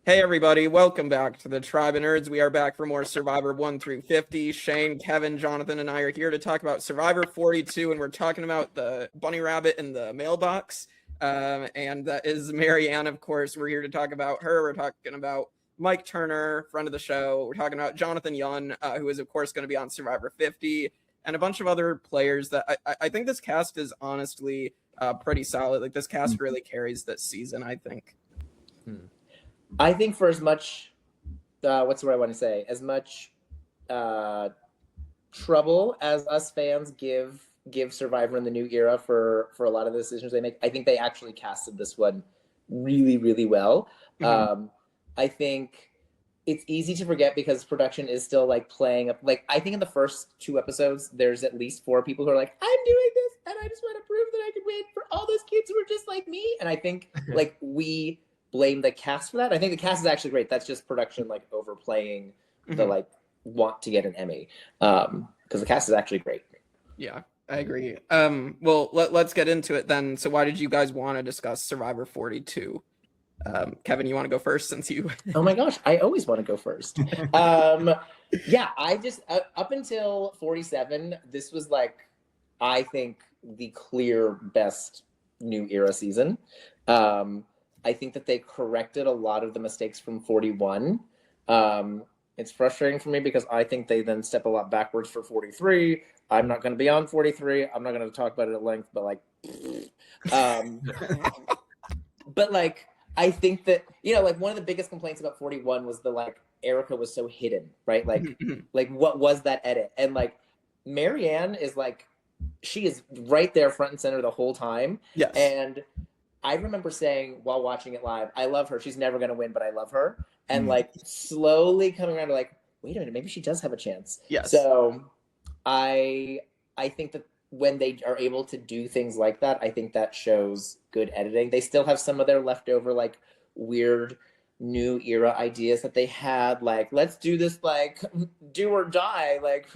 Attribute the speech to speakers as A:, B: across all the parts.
A: Hey everybody, welcome back to the Tribe of Nerds. We are back for more Survivor 1 through 50. Shane, Kevin, Jonathan, and I are here to talk about Survivor 42, and we're talking about the bunny rabbit in the mailbox. And that is Maryanne, of course. We're here to talk about her. We're talking about Mike Turner, friend of the show. We're talking about Jonathan Yun, who is, of course, going to be on Survivor 50, and a bunch of other players that I think this cast is honestly pretty solid. Like, this cast really carries this season, I think.
B: I think for as much, what's the word I want to say? As much trouble as us fans give Survivor in the new era for a lot of the decisions they make, I think they actually casted this one really, really well. Mm-hmm. I think it's easy to forget because production is still like playing up. Like, I think in the first 2 episodes, there's at least 4 people who are like, I'm doing this and I just want to prove that I can win for all those kids who are just like me. And I think like we blame the cast for that. I think the cast is actually great. That's just production like overplaying the like want to get an Emmy, because the cast is actually great.
A: Yeah, I agree. Well, let's get into it then. So why did you guys want to discuss Survivor 42? Kevin, you want to go first since you
B: Oh my gosh, I always want to go first. Yeah, I just up until 47, this was like, I think, the clear best new era season. I think that they corrected a lot of the mistakes from 41. It's frustrating for me because I think they then step a lot backwards for 43. I'm not going to be on 43. I'm not going to talk about it at length, but like, but like, I think that, you know, like one of the biggest complaints about 41 was the like Erica was so hidden, right? Like, like what was that edit? And like Maryanne is like, she is right there front and center the whole time.
A: Yes.
B: And I remember saying while watching it live, I love her. She's never going to win, but I love her. And like slowly coming around to like, wait a minute, maybe she does have a chance.
A: Yes.
B: So I think that when they are able to do things like that, I think that shows good editing. They still have some of their leftover like weird new era ideas that they had, like, let's do this like do or die, like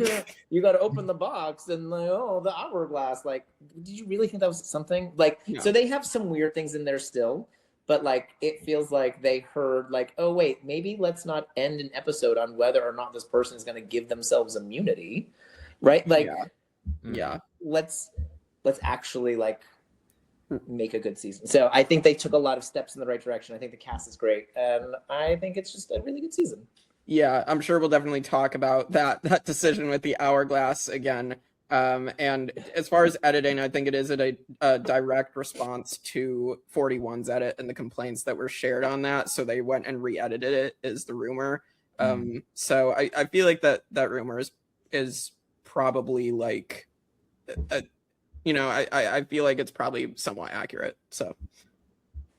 B: you got to open the box and like, oh, the hourglass, like, did you really think that was something like no. So they have some weird things in there still, but like it feels like they heard like, oh wait, maybe let's not end an episode on whether or not this person is going to give themselves immunity, right? Like
A: yeah,
B: let's actually like make a good season. So I think they took a lot of steps in the right direction. I think the cast is great, and I think it's just a really good season.
A: Yeah, I'm sure we'll definitely talk about that decision with the hourglass again. And as far as editing, I think it is a direct response to 41's edit and the complaints that were shared on that. So they went and re-edited it, is the rumor. So I feel like that rumor is probably like you know, I feel like it's probably somewhat accurate. So,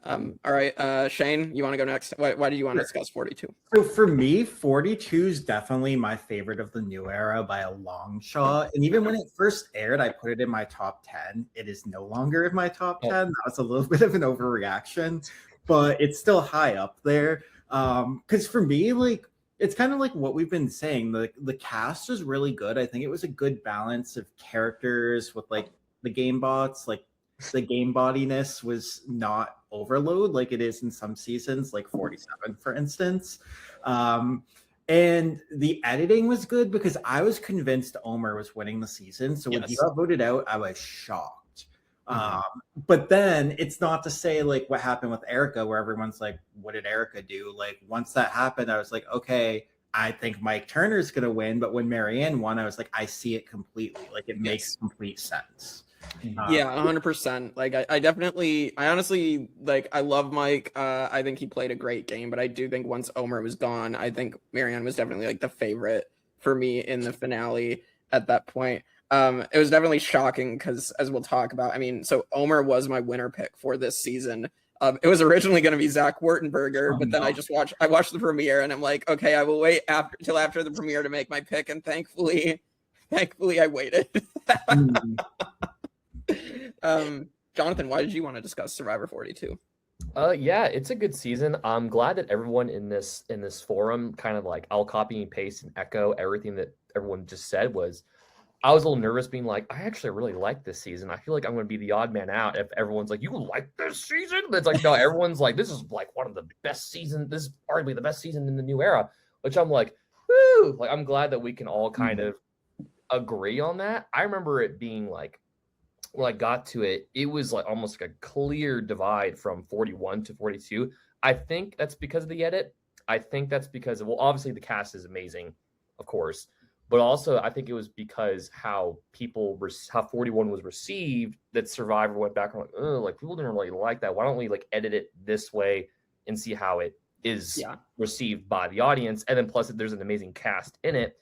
A: all right, Shane, you want to go next? Why do you want to discuss 42?
C: So for me, 42 is definitely my favorite of the new era by a long shot. And even when it first aired, I put it in my top 10. It is no longer in my top 10. That was a little bit of an overreaction, but it's still high up there. Because for me, like, it's kind of like what we've been saying. The cast is really good. I think it was a good balance of characters with like the game bots, like the game bodiness was not overload like it is in some seasons, like 47 for instance. And the editing was good because I was convinced Omar was winning the season. So when he got voted out, I was shocked. But then it's not to say like what happened with Erica where everyone's like, what did Erica do? Like once that happened, I was like, okay, I think Mike Turner's gonna win. But when Maryanne won, I was like, I see it completely. Like it makes complete sense.
A: Yeah, 100%. Like I honestly, like, I love Mike. I think he played a great game, but I do think once Omar was gone, I think Maryanne was definitely like the favorite for me in the finale at that point. It was definitely shocking because, as we'll talk about, I mean, so Omar was my winner pick for this season. It was originally going to be Zach Wurtenberger, but then I watched the premiere and I'm like, okay, I will wait till after the premiere to make my pick, and thankfully I waited. Jonathan, why did you want to discuss Survivor 42?
D: Yeah, it's a good season. I'm glad that everyone in this forum kind of like, I'll copy and paste and echo everything that everyone just said, was I was a little nervous being like, I actually really like this season. I feel like I'm going to be the odd man out if everyone's like, you like this season? But it's like, no, everyone's like, this is like one of the best seasons. This is arguably the best season in the new era, which I'm like, woo. Like, I'm glad that we can all kind of agree on that. I remember it being like, when I got to it, it was like almost like a clear divide from 41 to 42. I think that's because of the edit. I think that's because, well, obviously the cast is amazing, of course. But also, I think it was because how 41 was received, that Survivor went back and like, oh, like people didn't really like that. Why don't we like edit it this way and see how it is received by the audience? And then plus, there's an amazing cast in it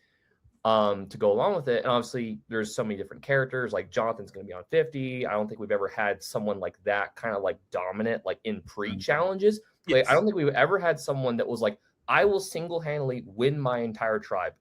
D: to go along with it. And obviously, there's so many different characters. Like Jonathan's going to be on 50. I don't think we've ever had someone like that kind of like dominant, like in pre-challenges.
A: Yes.
D: Like, I don't think we've ever had someone that was like, I will single-handedly win my entire tribe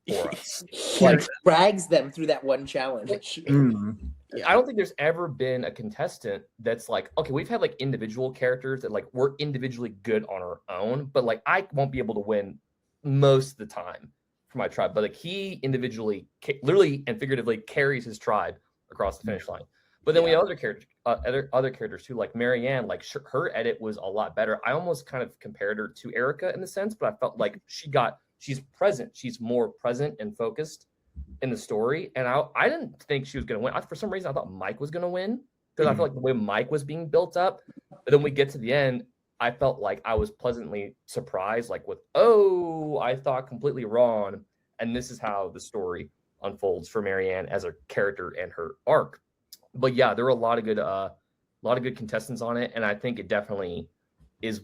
D: for us.
B: He drags them through that one challenge.
D: I don't think there's ever been a contestant that's like, okay, we've had like individual characters that like we're individually good on our own, but like I won't be able to win most of the time for my tribe. But like he individually, literally and figuratively, carries his tribe across the finish line. But then we have other characters, other characters too, like Maryanne. Like her edit was a lot better. I almost kind of compared her to Erica in the sense, but I felt like she's present. She's more present and focused in the story. And I didn't think she was going to win. For some reason, I thought Mike was going to win because I feel like the way Mike was being built up. But then we get to the end, I felt like I was pleasantly surprised, like with, oh, I thought completely wrong. And this is how the story unfolds for Maryanne as a character and her arc. But yeah, there were a lot of good contestants on it. And I think it definitely is,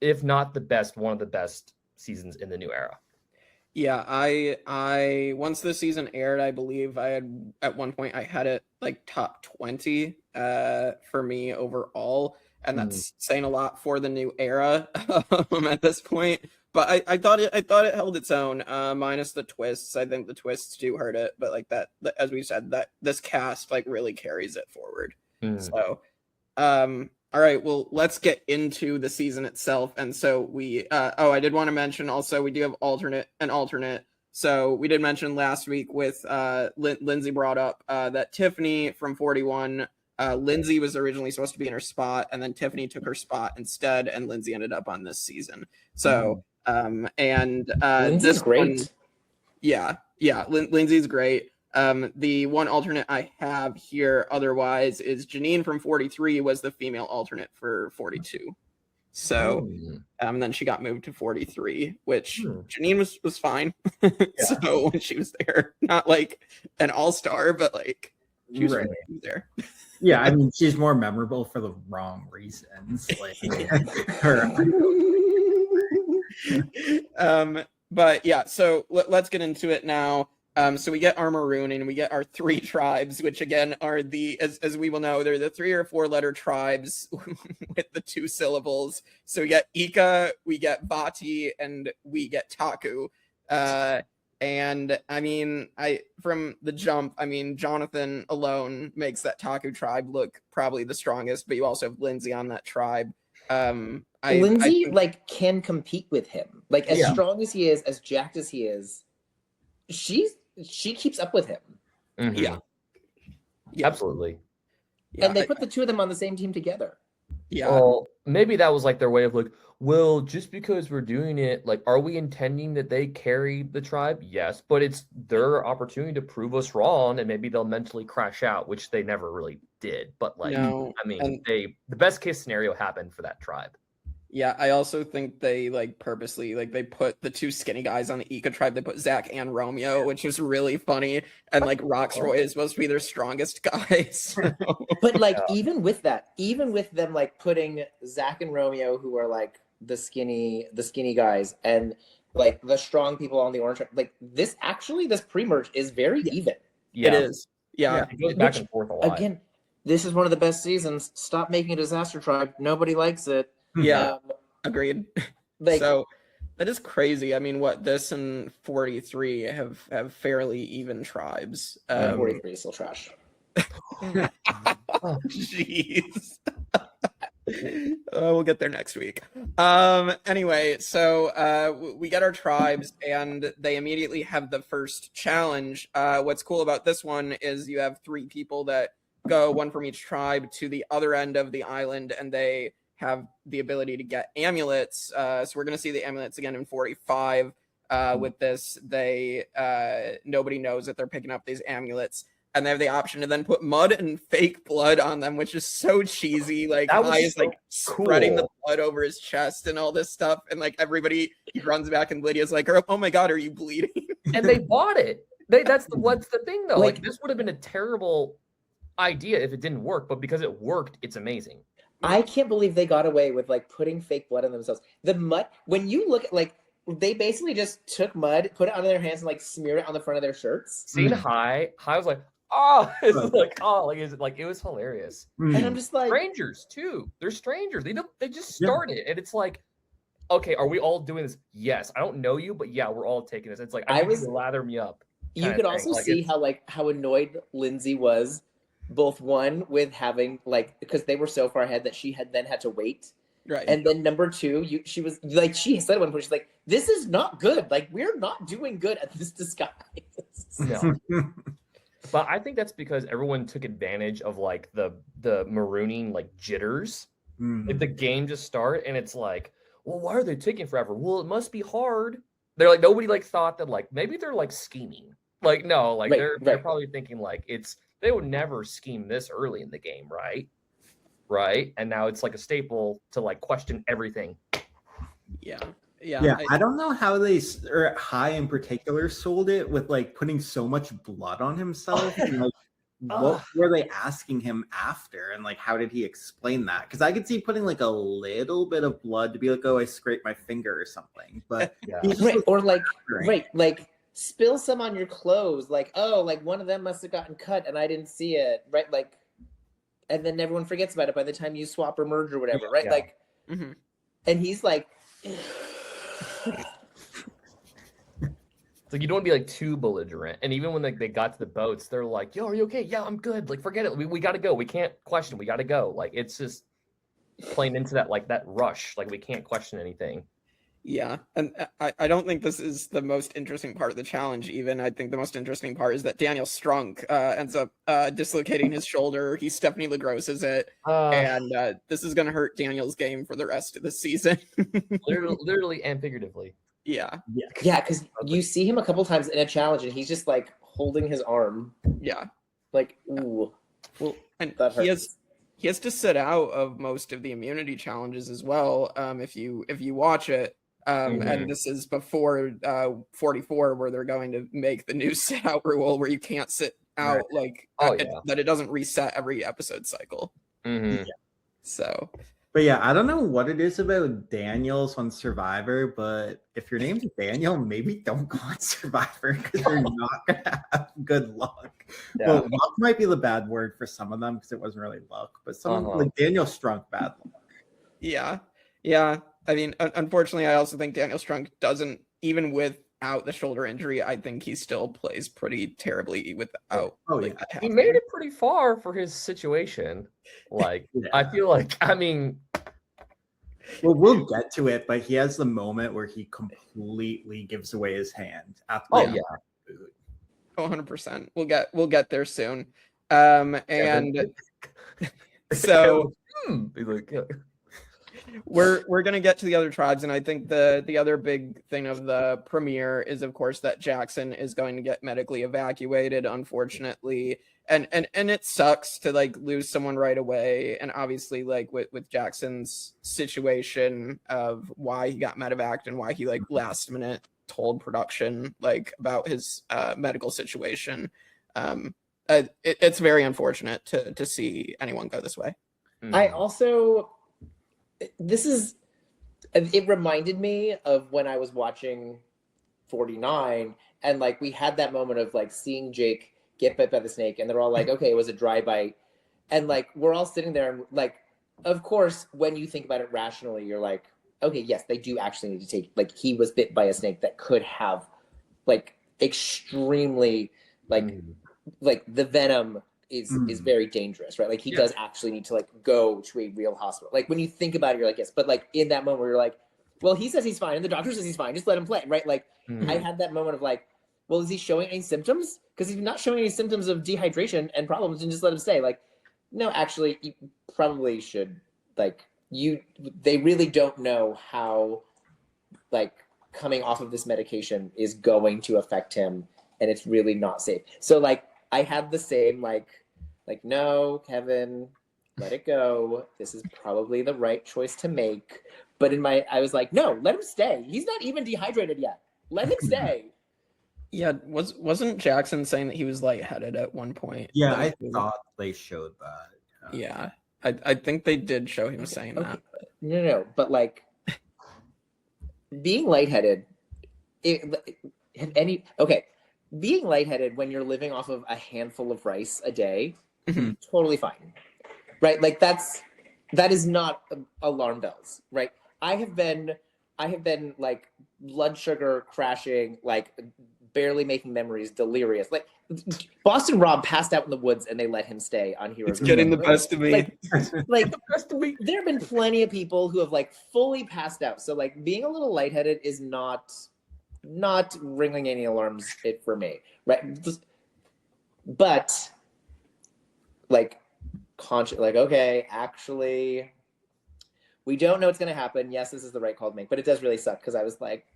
D: if not the best, one of the best seasons in the new era.
A: Yeah, I once the season aired, I believe I had at one point I had it like top 20 for me overall, and that's saying a lot for the new era at this point. But I thought it held its own, minus the twists. I think the twists do hurt it, but like that, as we said, that this cast like really carries it forward. So all right, well, let's get into the season itself. And so we, I did want to mention also, we do have an alternate. So we did mention last week with, Lindsay brought up that Tiffany from 41, Lindsay was originally supposed to be in her spot, and then Tiffany took her spot instead, and Lindsay ended up on this season. So,
B: Lindsay's great.
A: Lindsay's great. The one alternate I have here otherwise is Janine from 43 was the female alternate for 42. So then she got moved to 43, which Janine was fine. So when she was there, not like an all-star, but like she was there.
C: Yeah, I mean, she's more memorable for the wrong reasons. Like her.
A: But yeah, so let's get into it now. So we get our maroon and we get our 3 tribes, which again are as we will know, they're the 3 or 4 letter tribes with the 2 syllables. So we get Ika, we get Vati, and we get Taku. And I mean, from the jump, I mean, Jonathan alone makes that Taku tribe look probably the strongest, but you also have Lindsay on that tribe.
B: Lindsay like can compete with him. Like as strong as he is, as jacked as he is, she keeps up with him.
A: Yeah,
D: absolutely.
B: Yeah, and they put the 2 of them on the same team together.
A: Yeah.
D: Well, maybe that was like their way of like, well, just because we're doing it, like, are we intending that they carry the tribe? Yes, but it's their opportunity to prove us wrong, and maybe they'll mentally crash out, which they never really did. But like,
A: no,
D: I mean, the best case scenario happened for that tribe.
A: Yeah, I also think they like purposely like they put the 2 skinny guys on the Ika tribe. They put Zach and Romeo, which is really funny. And like Roxroy is supposed to be their strongest guy. So.
B: But like even with them like putting Zach and Romeo, who are like the skinny guys, and like the strong people on the orange, like this pre-merge is very even.
A: Yeah. It is. Yeah.
D: It goes back and forth a lot.
B: Again, this is one of the best seasons. Stop making a disaster tribe. Nobody likes it.
A: Yeah, agreed. Like, so that is crazy. I mean, this and 43 have fairly even tribes.
B: 43 is still trash.
A: Jeez. We'll get there next week. Anyway, so we get our tribes, and they immediately have the first challenge. What's cool about this one is you have 3 people that go, one from each tribe, to the other end of the island, and they have the ability to get amulets. So we're going to see the amulets again in 45. With this, they nobody knows that they're picking up these amulets, and they have the option to then put mud and fake blood on them, which is so cheesy. Like Kai is like spreading the blood over his chest and all this stuff, and like everybody, he runs back, and Lydia's like, "Oh my god, are you bleeding?"
D: And they bought it. What's the thing though? Like this would have been a terrible idea if it didn't work, but because it worked, it's amazing.
B: I can't believe they got away with like putting fake blood on themselves. The mud, when you look at like, they basically just took mud, put it on their hands, and like smeared it on the front of their shirts.
D: Seeing High was like, oh, it's like, oh, like is it like it was hilarious.
B: And I'm just like,
D: strangers too. They're strangers. They just started, and it's like, okay, are we all doing this? Yes. I don't know you, but yeah, we're all taking this. It's like I was lather me up.
B: You could also see how annoyed Lindsay was, both one with having like, because they were so far ahead that she had to wait.
A: Right.
B: And then number 2, she was like, she said at one point, she's like, this is not good. Like, we're not doing good at this disguise.
D: No. But I think that's because everyone took advantage of like the marooning like jitters. Like the game just start and it's like, well, why are they taking forever? Well, it must be hard. They're like, nobody like thought that like maybe they're like scheming. Like no, like they're probably thinking like they would never scheme this early in the game, right? Right, and now it's like a staple to like question everything.
A: Yeah.
C: I don't know how they, or High in particular, sold it with like putting so much blood on himself. And, like, what were they asking him after, and like how did he explain that? Because I could see putting like a little bit of blood to be like, oh, I scraped my finger or something, but
B: or like like spill some on your clothes, like, oh, like one of them must have gotten cut and I didn't see it, right? Like, and then everyone forgets about it by the time you swap or merge or whatever, right? Like, and he's like,
D: it's like you don't want to be like too belligerent. And even when like they got to the boats, they're like, "Yo, are you okay? Yeah, I'm good. Like, forget it. We got to go. We can't question. We got to go." Like, it's just playing into that like that rush. Like, we can't question anything.
A: Yeah, and I don't think this is the most interesting part of the challenge even. I think the most interesting part is that Daniel Strunk ends up dislocating his shoulder. He Stephanie LaGrosses it, and this is going to hurt Daniel's game for the rest of the season.
D: literally and figuratively.
B: Yeah, because you see him a couple times in a challenge, and he's just like holding his arm.
A: Yeah,
B: like ooh.
A: Well, and he has to sit out of most of the immunity challenges as well. If you watch it. And this is before 44, where they're going to make the new sit out rule where you can't sit out that it doesn't reset every episode cycle. So,
C: but yeah, I don't know what it is about Daniels on Survivor, but if your name's Daniel, maybe don't go on Survivor because you're not gonna have good luck. Yeah. Well, luck might be the bad word for some of them because it wasn't really luck, but some like Daniel Strunk, bad luck.
A: Yeah. I mean, unfortunately, I also think Daniel Strunk doesn't, even without the shoulder injury, I think he still plays pretty terribly without.
D: He made it pretty far for his situation. Like, I feel like, I mean,
C: well, we'll get to it, but he has the moment where he completely gives away his hand. After
A: 100%. We'll get there soon. And so. We're gonna get to the other tribes, and I think the other big thing of the premiere is, of course, that Jackson is going to get medically evacuated, unfortunately, and it sucks to like lose someone right away. And obviously, like with Jackson's situation of why he got medevaced and why he like last minute told production like about his medical situation, it's very unfortunate to see anyone go this way.
B: I also. It reminded me of when I was watching 49 and like we had that moment of like seeing Jake get bit by the snake and they're all like, okay, it was a dry bite. And like, we're all sitting there and like, of course, when you think about it rationally, you're like, okay, yes, they do actually need to take, like he was bit by a snake that could have like extremely like the venom is very dangerous, right? Like he
D: Yeah.
B: does actually need to like go to a real hospital. Like when you think about it, you're like, yes, but like in that moment where you're like, well, he says he's fine and the doctor says he's fine, just let him play, right? Like
D: Mhm.
B: I had that moment of like, well, is he showing any symptoms? Because if he's not showing any symptoms of dehydration and problems, then just let him stay. Like, no, actually, you probably should. Like, they really don't know how, like, coming off of this medication is going to affect him, and it's really not safe. So, like, I had the same, like, no, Kevin, let it go. This is probably the right choice to make. But I was like, no, let him stay. He's not even dehydrated yet. Let him stay.
A: Yeah, wasn't Jackson saying that he was lightheaded at one point?
C: Yeah,
A: That
C: I
A: was-
C: thought they showed that.
A: Yeah, I think they did show him saying that. But...
B: No, but like being lightheaded, being lightheaded when you're living off of a handful of rice a day,
A: Mhm.
B: totally fine, right? Like that is not alarm bells, right? I have been like blood sugar crashing, like barely making memories, delirious. Like Boston Rob passed out in the woods and they let him stay on Heroes.
A: It's getting the best of me.
B: Like there have been plenty of people who have like fully passed out. So like being a little lightheaded is not ringing any alarms for me, right? But like okay, actually we don't know what's going to happen. Yes, this is the right call to make, but it does really suck because I was like,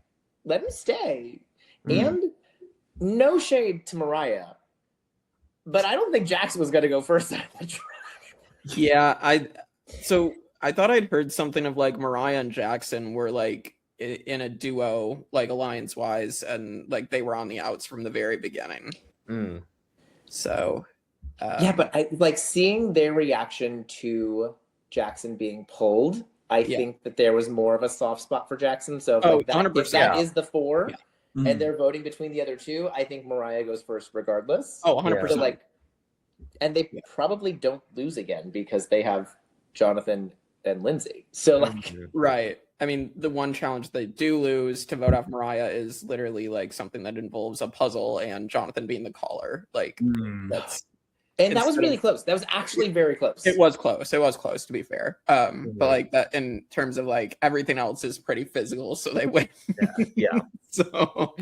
B: let him stay. And no shade to Mariah, but I don't think Jackson was going to go first.
A: Yeah, I thought I'd heard something of like Mariah and Jackson were like in a duo, like alliance wise, and like they were on the outs from the very beginning. So
B: yeah, but I like seeing their reaction to Jackson being pulled. I think that there was more of a soft spot for Jackson. So if, like,
A: 100%.
B: if that is the four,
C: Mm.
B: and they're voting between the other two, I think Mariah goes first regardless.
A: Oh, 100%.
B: So like, and they probably don't lose again because they have Jonathan and Lindsay. So like,
A: Right. I mean, the one challenge they do lose to vote off Mariah is literally like something that involves a puzzle and Jonathan being the caller. Like that's
B: and that was really close. That was actually very close.
A: It was close. It was close, to be fair. But like that in terms of like everything else is pretty physical, so they win.
D: Yeah.
A: So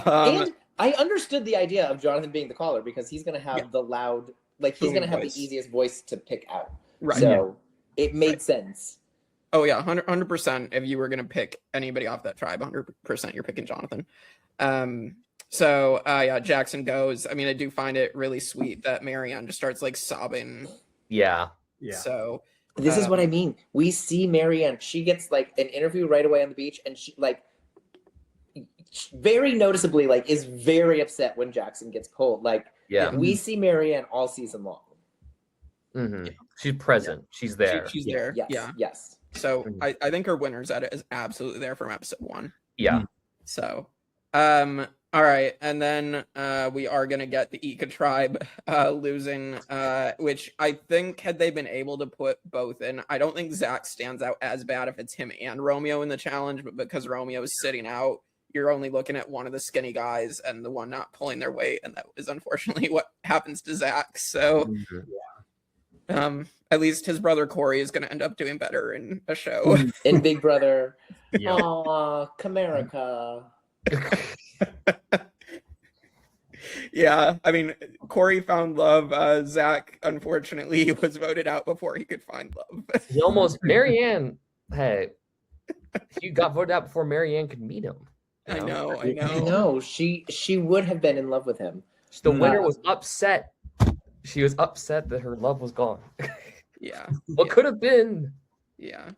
B: and I understood the idea of Jonathan being the caller because he's gonna have the loud, like he's gonna have
A: voice.
B: the easiest voice to pick out.
A: Right.
B: So it made sense.
A: Oh yeah, 100%. If you were gonna pick anybody off that tribe, 100% you're picking Jonathan. So yeah, Jackson goes. I mean, I do find it really sweet that Maryanne just starts like sobbing.
D: Yeah.
A: So
B: This is what I mean. We see Maryanne. She gets like an interview right away on the beach, and she like very noticeably like is very upset when Jackson gets pulled. Like we see Maryanne all season long.
D: She's present. She's there.
A: she's there.
B: Yes. Yes.
A: So I think her winner's edit is absolutely there from episode 1.
D: Yeah.
A: So all right, and then we are gonna get the Ika tribe losing, which I think had they been able to put both in, I don't think Zach stands out as bad if it's him and Romeo in the challenge, but because Romeo is sitting out, you're only looking at one of the skinny guys and the one not pulling their weight, and that is unfortunately what happens to Zach. So at least his brother Corey is gonna end up doing better in a show.
B: In Big Brother. Aw, Comerica.
A: Yeah, I mean, Corey found love. Zach, unfortunately, was voted out before he could find love.
D: He almost Maryanne. Hey, he got voted out before Maryanne could meet him.
A: I know.
B: I know. She would have been in love with him.
D: The winner was upset. She was upset that her love was gone.
A: Yeah.
D: What could have been?
A: Yeah.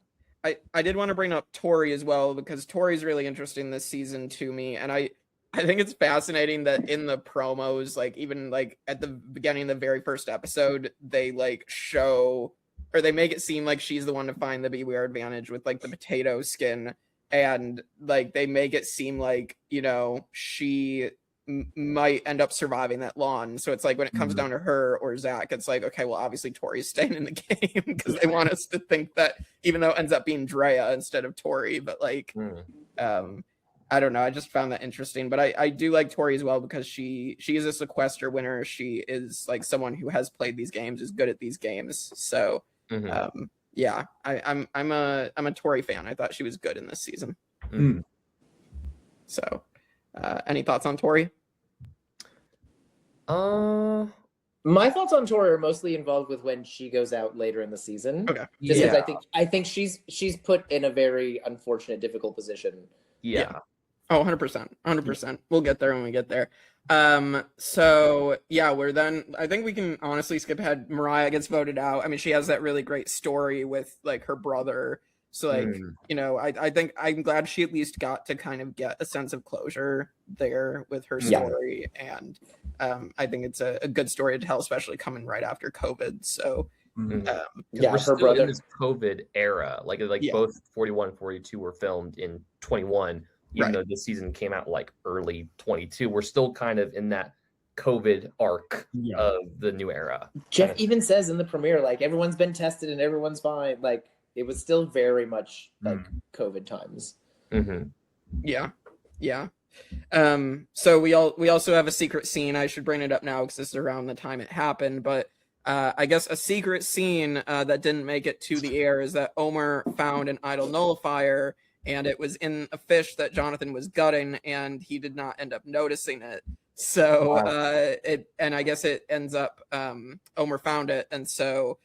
A: I did want to bring up Tori as well, because Tori's really interesting this season to me. And I think it's fascinating that in the promos, like even like at the beginning of the very first episode, they like show, or they make it seem like she's the one to find the beware advantage with like the potato skin. And like they make it seem like, you know, she might end up surviving that lawn. So it's like when it comes down to her or Zach, it's like, okay, well, obviously Tori's staying in the game because they want us to think that, even though it ends up being Drea instead of Tori, but like I don't know. I just found that interesting, but I do like Tori as well because she is a sequester winner. She is like someone who has played these games, is good at these games. So yeah, I'm a Tori fan. I thought she was good in this season. So any thoughts on Tori?
B: My thoughts on Tori are mostly involved with when she goes out later in the season.
A: Okay.
B: Just because I think she's put in a very unfortunate, difficult position.
D: Yeah.
A: Oh, 100%. 100%. We'll get there when we get there. So yeah, I think we can honestly skip ahead. Mariah gets voted out. I mean, she has that really great story with like her brother. So like, you know, I think I'm glad she at least got to kind of get a sense of closure there with her story. And I think it's a good story to tell, especially coming right after COVID. So
D: we're
B: her
D: still
B: brother
D: in this COVID era. Like both 41 and 42 were filmed in 21. Even though this season came out like early 22, we're still kind of in that COVID arc of the new era.
B: Jeff even says in the premiere, like, everyone's been tested and everyone's fine. Like, it was still very much like COVID times.
A: Yeah. So we also have a secret scene. I should bring it up now because this is around the time it happened. But I guess a secret scene that didn't make it to the air is that Omar found an idol nullifier, and it was in a fish that Jonathan was gutting, and he did not end up noticing it. So I guess it ends up Omar found it, and so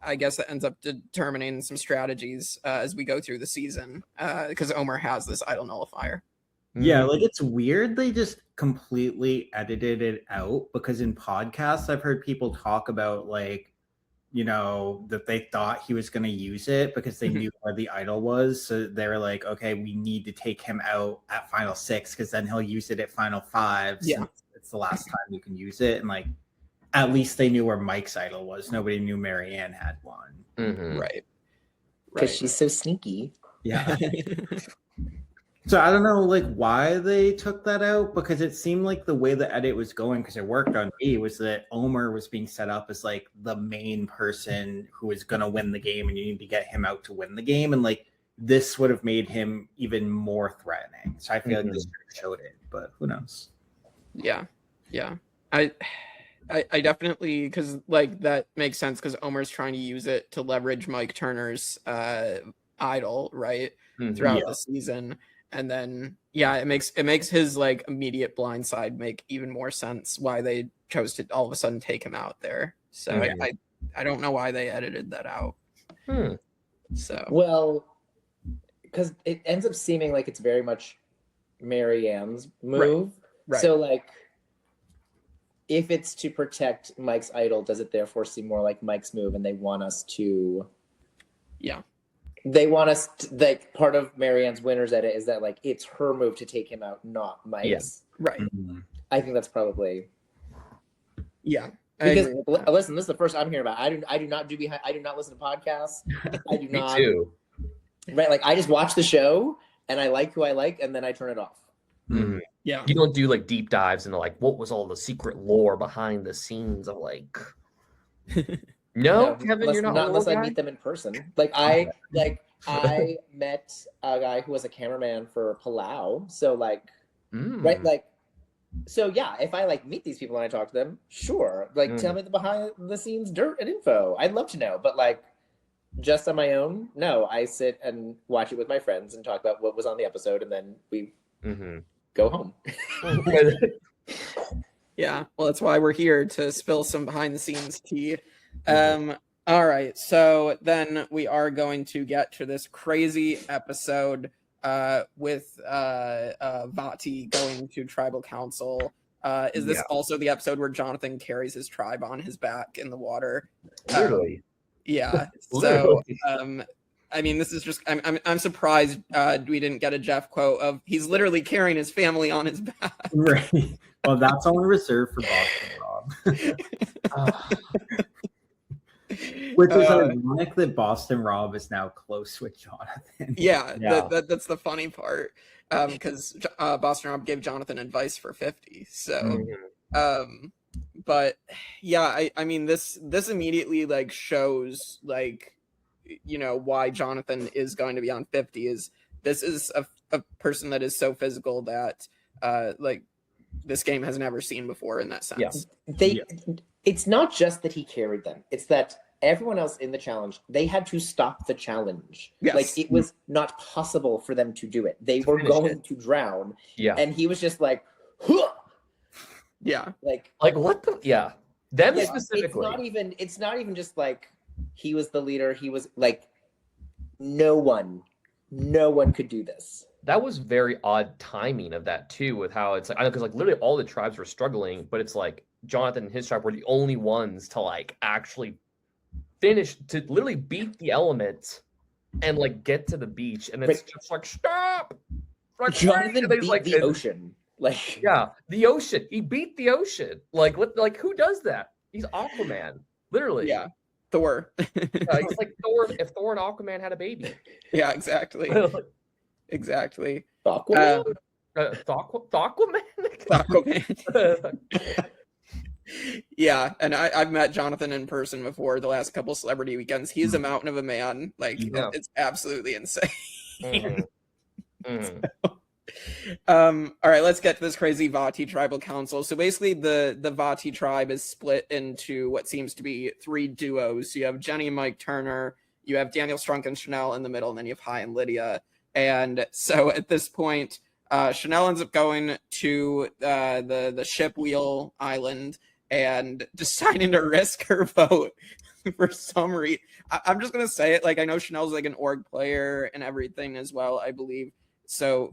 A: I guess it ends up determining some strategies as we go through the season because Omar has this idol nullifier.
C: Yeah, like it's weird they just completely edited it out, because in podcasts I've heard people talk about like, you know, that they thought he was going to use it because they knew where the idol was. So they were like, okay, we need to take him out at Final 6 because then he'll use it at Final 5.
A: Yeah.
C: It's the last time you can use it. And like, at least they knew where Mike's idol was. Nobody knew Maryanne had one.
A: Right.
B: Because she's so sneaky.
C: Yeah. So I don't know, like, why they took that out, because it seemed like the way the edit was going, because it worked on me, was that Omar was being set up as like the main person who is going to win the game, and you need to get him out to win the game, and like this would have made him even more threatening. So I feel like this showed it, but who knows?
A: Yeah. I definitely, because like that makes sense because Omar's trying to use it to leverage Mike Turner's idol, right, throughout the season. And then, it makes his like immediate blindside make even more sense why they chose to all of a sudden take him out there. So I don't know why they edited that out. So
B: well, because it ends up seeming like it's very much Maryanne's move.
A: Right.
B: So like, if it's to protect Mike's idol, does it therefore seem more like Mike's move, and they want us to?
A: Yeah.
B: They want us to, like, part of Maryanne's winner's edit is that like it's her move to take him out, not Mike's.
A: Yeah. Right.
B: I think that's probably.
A: Yeah.
B: Because listen, this is the first I'm hearing about. I do not listen to podcasts. I do not.
D: Me too.
B: Right, like I just watch the show and I like who I like, and then I turn it off.
A: Yeah.
D: You don't do like deep dives into like what was all the secret lore behind the scenes of like. No, Kevin, you're not
B: unless I meet them in person. Like I met a guy who was a cameraman for Palau. So like, right, like, so yeah, if I like meet these people and I talk to them, sure, like tell me the behind the scenes dirt and info. I'd love to know, but like, just on my own, no. I sit and watch it with my friends and talk about what was on the episode, and then we go home.
A: Yeah, well, that's why we're here, to spill some behind the scenes tea. All right, so then we are going to get to this crazy episode with Vati going to tribal council. Is this also the episode where Jonathan carries his tribe on his back in the water?
D: Literally.
A: Yeah. So I mean, this is just I'm surprised we didn't get a Jeff quote of he's literally carrying his family on his back.
C: Right. Well, that's on reserve for Boston Rob. Which is ironic that Boston Rob is now close with Jonathan.
A: Yeah. That's the funny part, because Boston Rob gave Jonathan advice for 50. So, but yeah, I mean this immediately like shows like, you know, why Jonathan is going to be on 50 is this is a person that is so physical that like this game has never seen before in that sense.
B: It's not just that he carried them, it's that everyone else in the challenge, they had to stop the challenge.
A: Yes.
B: Like it was not possible for them to do it. They were going to drown.
D: Yeah.
B: And he was just like, huh!
A: Yeah.
B: Like
D: what the them
B: yeah,
D: specifically.
B: It's not even just like he was the leader. He was like, no one could do this.
D: That was very odd timing of that too, with how it's like, I know, because like literally all the tribes were struggling, but it's like Jonathan and his tribe were the only ones to like actually finish, to literally beat the elements and like get to the beach, and it's just like, stop. Like,
B: Jonathan beat
D: like,
B: the ocean. Like,
D: yeah, the ocean. He beat the ocean. Like, what? Like, who does that? He's Aquaman, literally.
A: Yeah, Thor.
D: It's like Thor. If Thor and Aquaman had a baby.
A: Yeah, exactly. Exactly.
B: Aquaman?
D: Aquaman.
A: Aquaman. Yeah, and I've met Jonathan in person before the last couple celebrity weekends. He's a mountain of a man. Like, it's absolutely insane. All right, let's get to this crazy Vati tribal council. So basically the Vati tribe is split into what seems to be 3 duos. So you have Jenny and Mike Turner, you have Daniel Strunk and Chanel in the middle, and then you have Hai and Lydia. And so at this point, Chanel ends up going to the ship wheel island and deciding to risk her vote for some reason. I'm just gonna say it, like, I know Chanel's like an org player and everything as well, I believe. So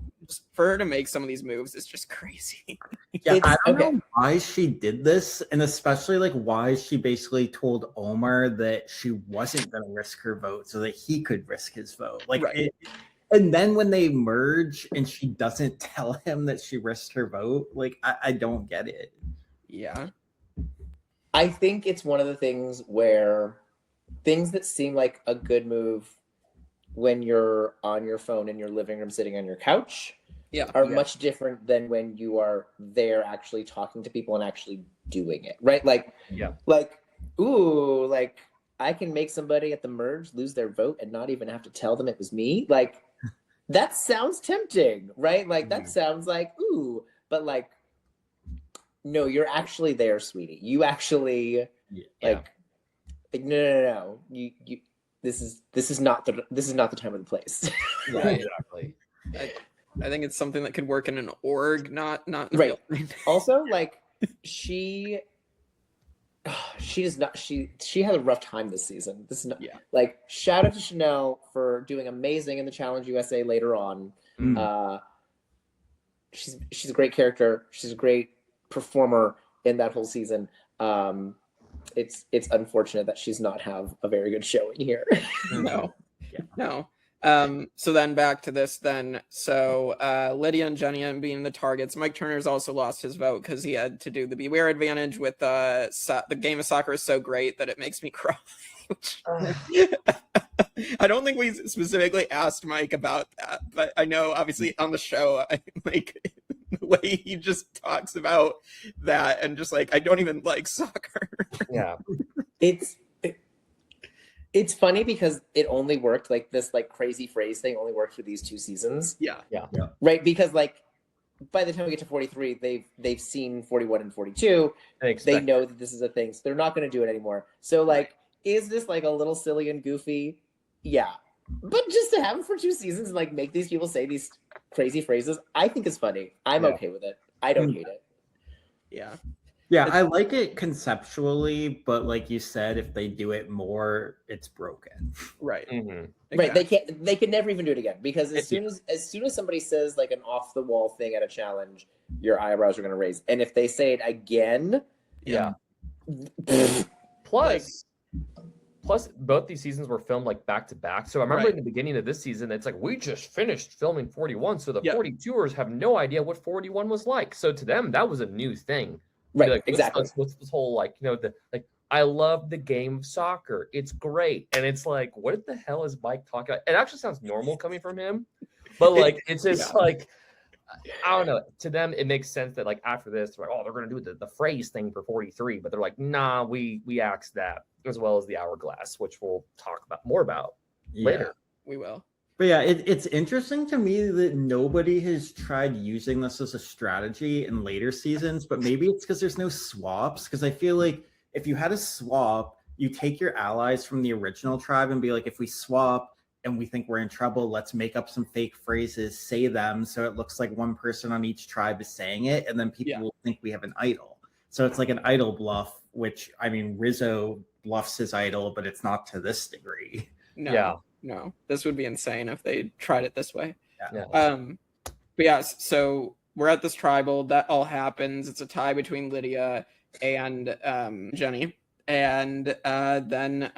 A: for her to make some of these moves is just crazy.
C: Yeah, I don't know why she did this, and especially like why she basically told Omar that she wasn't going to risk her vote so that he could risk his vote. Like, and then when they merge and she doesn't tell him that she risked her vote, like I don't get it.
A: Yeah,
B: I think it's one of the things where things that seem like a good move when you're on your phone in your living room sitting on your couch are much different than when you are there actually talking to people and actually doing it, right? Like, ooh, like I can make somebody at the merge lose their vote and not even have to tell them it was me. Like, that sounds tempting, right? Like, that sounds like, ooh, but like, no, you're actually there, sweetie. You actually like no. You this is not the time or the place.
D: Yeah, exactly.
A: I think it's something that could work in an org, not
B: right. Also, like she does not. She had a rough time this season. This is not like, shout out to Chanel for doing amazing in the Challenge USA later on. She's a great character. She's a great performer in that whole season. It's unfortunate that she's not have a very good showing here.
A: No. So then back to this then. So Lydia and Jenny being the targets. Mike Turner's also lost his vote because he had to do the Beware advantage with the game of soccer is so great that it makes me cry. I don't think we specifically asked Mike about that, but I know obviously on the show, like the way he just talks about that and just like, I don't even like soccer.
D: Yeah.
B: It's funny because it only worked, like this like crazy phrase thing only worked for these 2 seasons.
A: Yeah.
B: Right, because like by the time we get to 43, they've seen 41 and 42. They know that this is a thing, so they're not going to do it anymore. So like, is this like a little silly and goofy? Yeah, but just to have it for 2 seasons and like make these people say these crazy phrases, I think is funny. I'm okay with it. I don't hate it.
C: Yeah, I like it conceptually, but like you said, if they do it more, it's broken.
A: Right.
B: Exactly. Right. They can never even do it again, because as soon as somebody says like an off the wall thing at a challenge, your eyebrows are going to raise. And if they say it again,
D: Plus, both these seasons were filmed like back to back. So I remember in the beginning of this season, it's like, we just finished filming 41. So the 42ers have no idea what 41 was like. So to them, that was a new thing.
B: Right.
D: Like,
B: exactly.
D: What's this whole, like, I love the game of soccer. It's great. And it's like, what the hell is Mike talking about? It actually sounds normal coming from him. But like, it's just like, I don't know. To them, it makes sense that like after this, they're like, oh, they're going to do the phrase thing for 43. But they're like, nah, we axed that, as well as the Hourglass, which we'll talk more about later.
A: We will.
C: But yeah, it's interesting to me that nobody has tried using this as a strategy in later seasons, but maybe it's because there's no swaps. Because I feel like if you had a swap, you take your allies from the original tribe and be like, if we swap and we think we're in trouble, let's make up some fake phrases, say them, so it looks like one person on each tribe is saying it, and then people will think we have an idol. So it's like an idol bluff, which, I mean, Rizzo bluffs his idol, but it's not to this degree.
A: No, this would be insane if they tried it this way.
C: Yeah.
A: But yeah, so we're at this tribal. That all happens. It's a tie between Lydia and Jenny. And then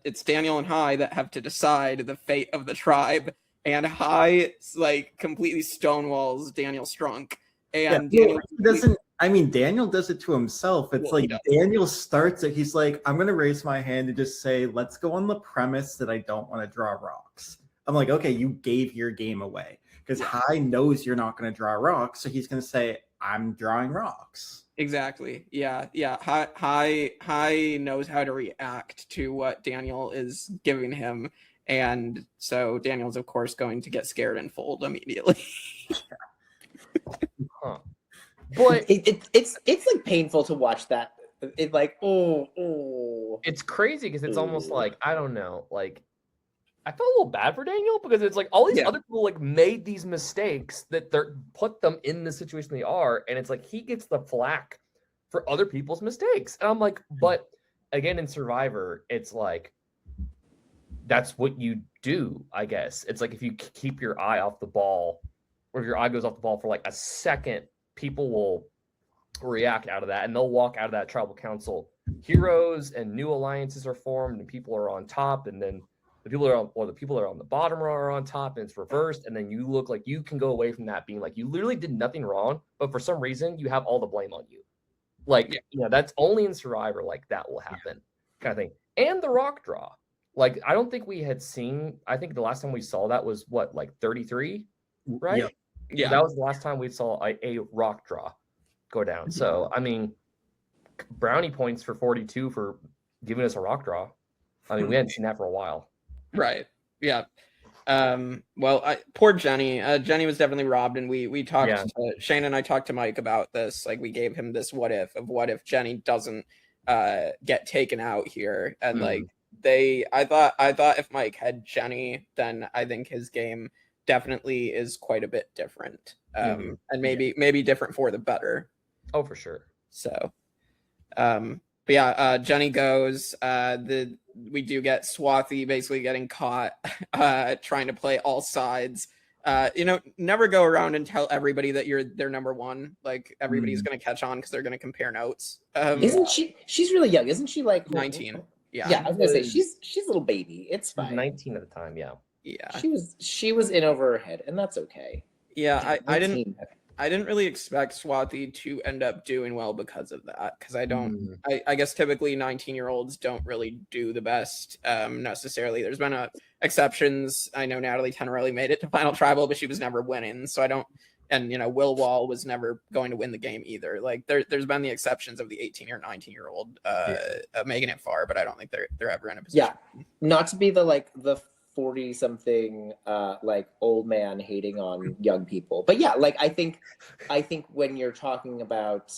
A: it's Daniel and Hai that have to decide the fate of the tribe. And Hai like completely stonewalls Daniel Strunk. And Daniel
C: doesn't. I mean, Daniel does it to himself. It's like Daniel starts it. He's like, I'm going to raise my hand and just say, let's go on the premise that I don't want to draw rocks. I'm like, okay, you gave your game away. Because Hai knows you're not going to draw rocks. So he's going to say, I'm drawing rocks.
A: Exactly. Yeah. Hai knows how to react to what Daniel is giving him. And so Daniel's, of course, going to get scared and fold immediately.
B: But it's like painful to watch that. It's like, oh.
D: It's crazy because it's almost like, I don't know, like I felt a little bad for Daniel because it's like all these other people like made these mistakes that they're put them in the situation they are, and it's like he gets the flack for other people's mistakes. And I'm like, but again, in Survivor, it's like that's what you do, I guess. It's like if you keep your eye off the ball, or if your eye goes off the ball for like a second, people will react out of that and they'll walk out of that tribal council heroes, and new alliances are formed and people are on top, and then the people that are on the bottom are on top, and it's reversed, and then you look like you can go away from that being like you literally did nothing wrong, but for some reason you have all the blame on you. Like, that's only in Survivor like that will happen, kind of thing. And the rock draw, like I don't think we had seen, I think the last time we saw that was what, like 33, right? Yeah, that was the last time we saw a rock draw go down. So I mean, brownie points for 42 for giving us a rock draw. I mean, we hadn't seen that for a while.
A: Right. Yeah. Well, poor Jenny. Jenny was definitely robbed, and we talked. Shane and I talked to Mike about this. Like, we gave him this what if Jenny doesn't get taken out here, and like I thought if Mike had Jenny, then I think his game definitely is quite a bit different, and maybe different for the better.
D: Oh, for sure.
A: So, but yeah, Jenny goes. We do get Swathi basically getting caught trying to play all sides. Never go around and tell everybody that you're their number one. Like, everybody's going to catch on because they're going to compare notes.
B: Isn't she? She's really young, isn't she? Like
A: 19. Yeah,
B: I was gonna say she's a little baby. It's fine.
D: 19 at the time. Yeah.
B: She was in over her head, and that's okay.
A: Yeah, I didn't really expect Swathi to end up doing well because of that. Because I guess typically 19-year-olds don't really do the best necessarily. There's been exceptions. I know Natalie Tenorelli made it to Final Tribal, but she was never winning. So I don't. And Will Wall was never going to win the game either. Like there's been the exceptions of the 18 or 19-year-old making it far, but I don't think they're ever in a position.
B: Yeah, not to be the 40-something like old man hating on young people, but yeah, like I think when you're talking about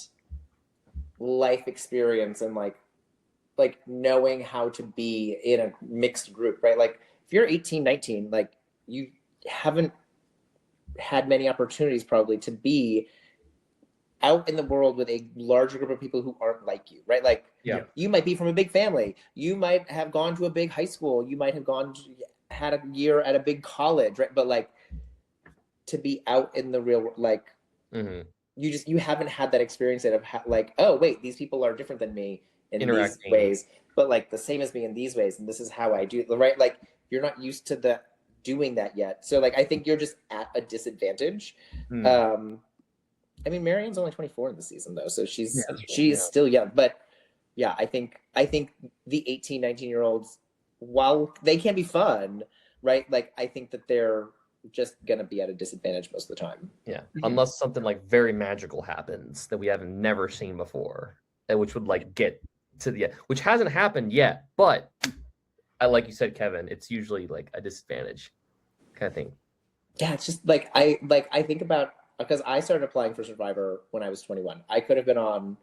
B: life experience and like knowing how to be in a mixed group, right? Like if you're 18, 19, like you haven't had many opportunities probably to be out in the world with a larger group of people who aren't like you, right? Like you might be from a big family, you might have gone to a big high school, you might have had a year at a big college, right? But like to be out in the real world, like you haven't had that experience of like, oh wait, these people are different than me in these ways, but like the same as me in these ways, and this is how I do it, right? Like you're not used to doing that yet, so like I think you're just at a disadvantage. I mean, Maryanne's only 24 in the season though, so she's still young, but yeah, I think the 18, 19-year-olds, while they can be fun, right? Like I think that they're just gonna be at a disadvantage most of the time.
D: Yeah, unless something like very magical happens that we haven't never seen before, and which would like get to the, which hasn't happened yet, but like you said, Kevin, it's usually like a disadvantage kind of thing.
B: Yeah, it's just like I think about, because I started applying for Survivor when I was 21. I could have been on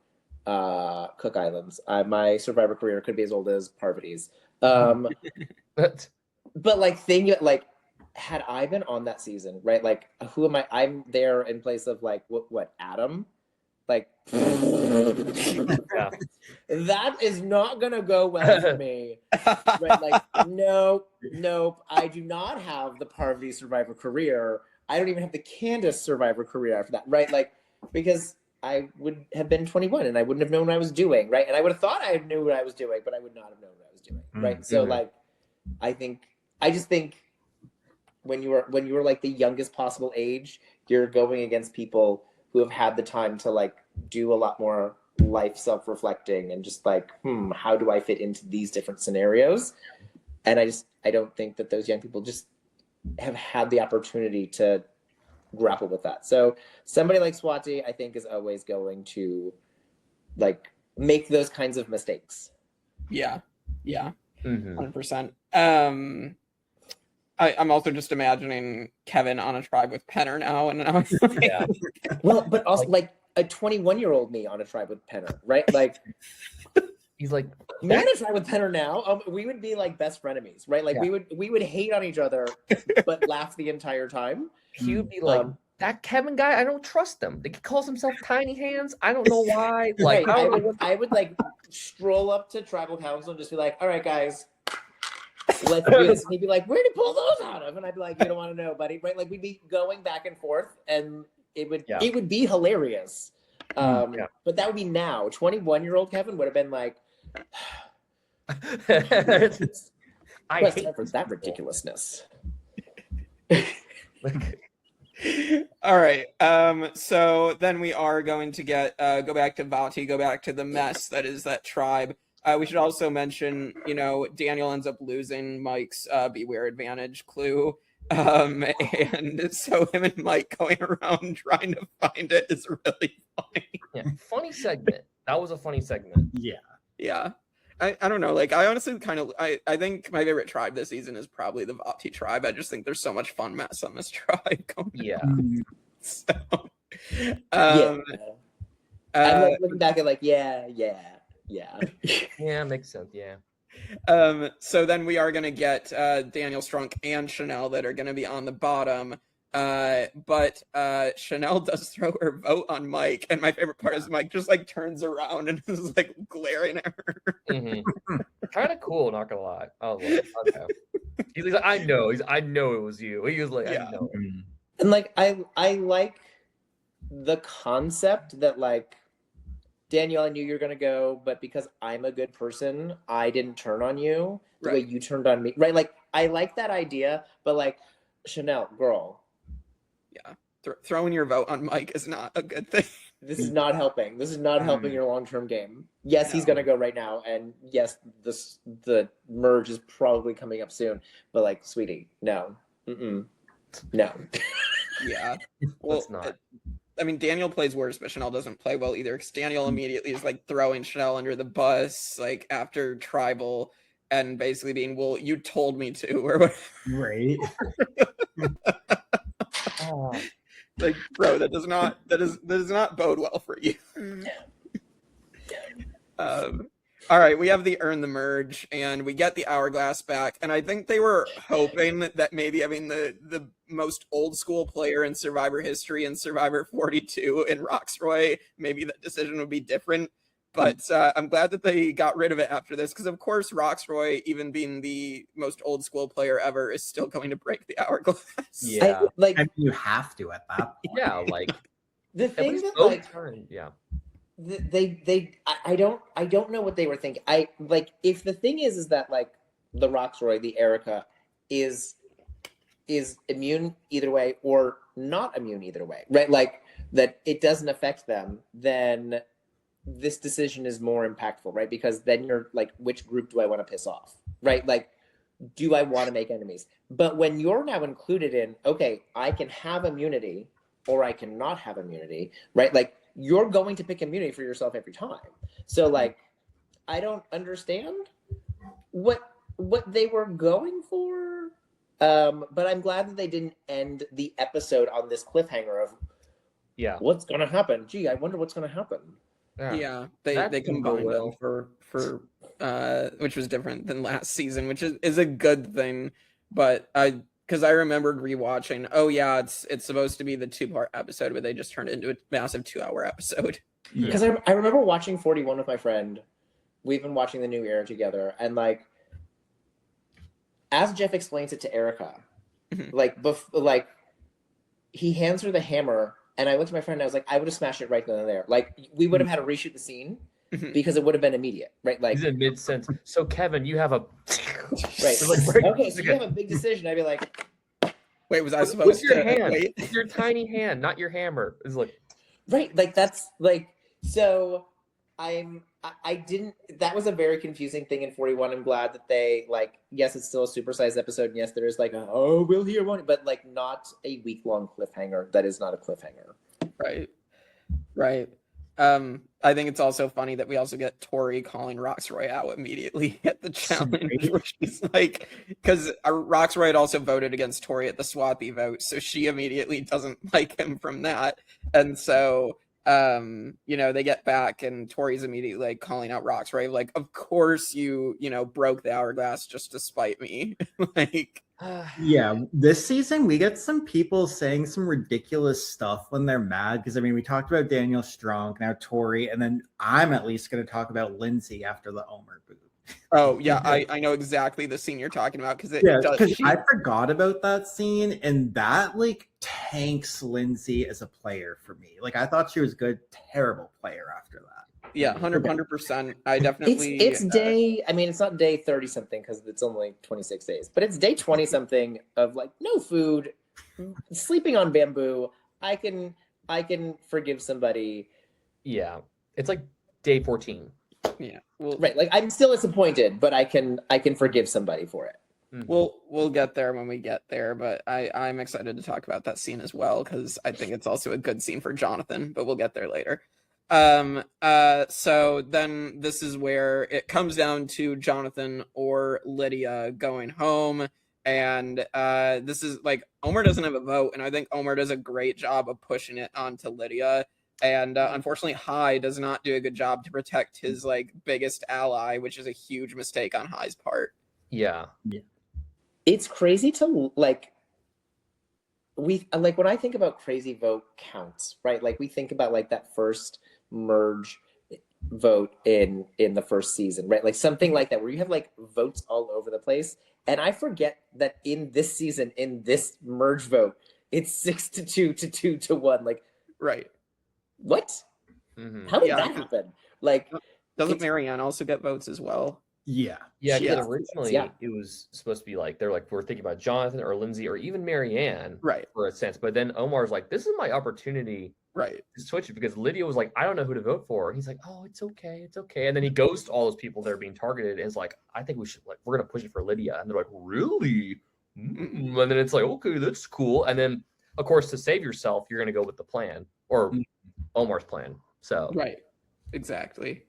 B: Cook Islands. My Survivor career could be as old as Parvati's.
D: But
B: But like had I been on that season, right? Like who am I? I'm there in place of like what Adam? Like
D: yeah.
B: that is not gonna go well for me. Right? Like, nope. I do not have the Parvati Survivor career. I don't even have the Candace Survivor career after that, right? Like, because I would have been 21 and I wouldn't have known what I was doing, right? And I would have thought I knew what I was doing, but I would not have known what I was doing, right? So like, I just think when you were like the youngest possible age, you're going against people who have had the time to like do a lot more life self-reflecting and just like, how do I fit into these different scenarios? And I don't think that those young people just have had the opportunity to grapple with that. So somebody like Swati, I think, is always going to like make those kinds of mistakes.
A: Yeah. 100%. I'm also just imagining Kevin on a tribe with Penner now, and now
D: Yeah.
B: Well, but also like a 21-year-old me on a tribe with Penner, right? Like
D: He's like,
B: me on a tribe with Penner now, we would be like best frenemies, right? Like we would hate on each other, but laugh the entire time.
D: he would be like, that Kevin guy, I don't trust him. He calls himself Tiny Hands. I don't know why. Like,
B: right. I would like stroll up to tribal council and just be like, all right, guys, let's do this. And he'd be like, where'd you pull those out of? And I'd be like, you don't want to know, buddy, right? Like we'd be going back and forth, and it would be hilarious. But that would be now. 21-year-old Kevin would have been like,
D: I hate
B: that ridiculousness.
A: All right. So then we are going to go back to Vati, go back to the mess that is that tribe. We should also mention, Daniel ends up losing Mike's beware advantage clue. And so him and Mike going around trying to find it is really funny.
D: Yeah, funny segment. That was a funny segment.
A: Yeah. I don't know. Like, I honestly I think my favorite tribe this season is probably the Vati tribe. I just think there's so much fun mess on this tribe going on. So,
B: I'm like looking back at like, yeah.
D: Yeah, makes sense. Yeah.
A: So then we are going to get Daniel Strunk and Chanel that are going to be on the bottom. But Chanel does throw her vote on Mike, and my favorite part is Mike just like turns around and is like glaring at her.
D: Kind of cool, not gonna lie. I was like, okay. He's like, I know it was you. He was like, I know.
B: And like I like the concept that like, Daniel, I knew you were gonna go, but because I'm a good person, I didn't turn on you the way you turned on me. Right? Like I like that idea, but like, Chanel, girl.
A: Yeah. Throwing your vote on Mike is not a good thing.
B: This is not helping. This is not helping your long-term game. Yes, he's gonna go right now, and yes, the merge is probably coming up soon. But like, sweetie, no, no.
A: Yeah, well,
D: it's not.
A: I mean, Daniel plays worse, but Chanel doesn't play well either. Because Daniel immediately is like throwing Chanel under the bus, like after tribal, and basically being, "Well, you told me to," or whatever.
C: Right.
A: Like, bro, that does not bode well for you. All right, we have the earn the merge, and we get the hourglass back, and I think they were hoping that maybe having the most old school player in Survivor history in Survivor 42 in Roxroy, maybe that decision would be different. But I'm glad that they got rid of it after this, because of course Roxroy, even being the most old school player ever, is still going to break the hourglass.
D: Yeah,
B: I
C: mean, you have to at that point.
D: Yeah, like
B: the thing that like, I don't know what they were thinking. I like, if the thing is that like the Roxroy, the Erica, is immune either way or not immune either way, right? Like that it doesn't affect them, then this decision is more impactful, right? Because then you're like, which group do I want to piss off, right? Like, do I want to make enemies? But when you're now included in, okay, I can have immunity or I cannot have immunity, right? Like, you're going to pick immunity for yourself every time. So like, I don't understand what they were going for. But I'm glad that they didn't end the episode on this cliffhanger of what's gonna happen. Gee, I wonder what's gonna happen.
A: Yeah, they combined them for which was different than last season, which is a good thing. But because I remembered rewatching. Oh yeah, it's supposed to be the 2-part episode, but they just turned it into a massive 2-hour episode.
B: Because I remember watching 41 with my friend. We've been watching the new era together, and like, as Jeff explains it to Erica, like he hands her the hammer, and I looked at my friend and I was like, I would have smashed it right then and there. Like, we would have had to reshoot the scene because it would have been immediate, right? Like,
D: he's in mid-sentence. So Kevin, you have a
B: right. Okay, so you have a big decision. I'd be like,
A: wait, was I supposed
D: with your
A: to
D: hand?
A: wait?
D: With your tiny hand, not your hammer. It's like,
B: right, like that's like, so I didn't, that was a very confusing thing in 41. I'm glad that they, like, yes, it's still a supersized episode, and yes, there is like we'll hear one, but like not a week-long cliffhanger. That is not a cliffhanger.
A: Right. I think it's also funny that we also get Tori calling Roxroy out immediately at the challenge, where she's like, because Roxroy had also voted against Tori at the Swathi vote, so she immediately doesn't like him from that, and so they get back and Tori's immediately like calling out Roxroy, like, of course you broke the hourglass just to spite me. Like,
C: yeah, this season we get some people saying some ridiculous stuff when they're mad, because I mean, we talked about Daniel Strong, now Tori, and then I'm at least going to talk about Lindsay after the Omar boot.
A: Oh yeah, I know exactly the scene you're talking about, because
C: I forgot about that scene, and that like tanks Lindsay as a player for me. Like, I thought she was a good, terrible player after that.
A: Yeah, 100%. I definitely.
B: It's day. I mean, it's not day 30 something because it's only 26 days, but it's day 20 something of like no food, sleeping on bamboo. I can forgive somebody.
D: Yeah, it's like day 14.
A: Yeah, well,
B: right. Like, I'm still disappointed, but I can forgive somebody for it.
A: We'll get there when we get there, but I'm excited to talk about that scene as well, because I think it's also a good scene for Jonathan, but we'll get there later. So then this is where it comes down to Jonathan or Lydia going home, and this is like, Omar doesn't have a vote, and I think Omar does a great job of pushing it onto Lydia. And unfortunately, Hai does not do a good job to protect his like biggest ally, which is a huge mistake on Hai's part.
D: Yeah.
B: It's crazy to like. When I think about crazy vote counts, right? Like, we think about like that first merge vote in the first season, right? Like something like that, where you have like votes all over the place. And I forget that in this season, in this merge vote, it's 6-2 to 2-1. Like,
A: right.
B: What?
D: Mm-hmm.
B: How did that happen? Like,
A: doesn't Maryanne also get votes as well?
D: Yeah, because originally it was supposed to be like, they're like, we're thinking about Jonathan or Lindsay or even Maryanne,
A: right,
D: for a sense. But then Omar's like, this is my opportunity,
A: right,
D: to switch it, because Lydia was like, I don't know who to vote for. He's like, oh, it's okay. And then he goes to all those people that are being targeted and is like, I think we should, like, we're gonna push it for Lydia. And they're like, really? And then it's like, okay, that's cool. And then, of course, to save yourself, you're gonna go with the plan, or Omar's plan. So
A: right, exactly.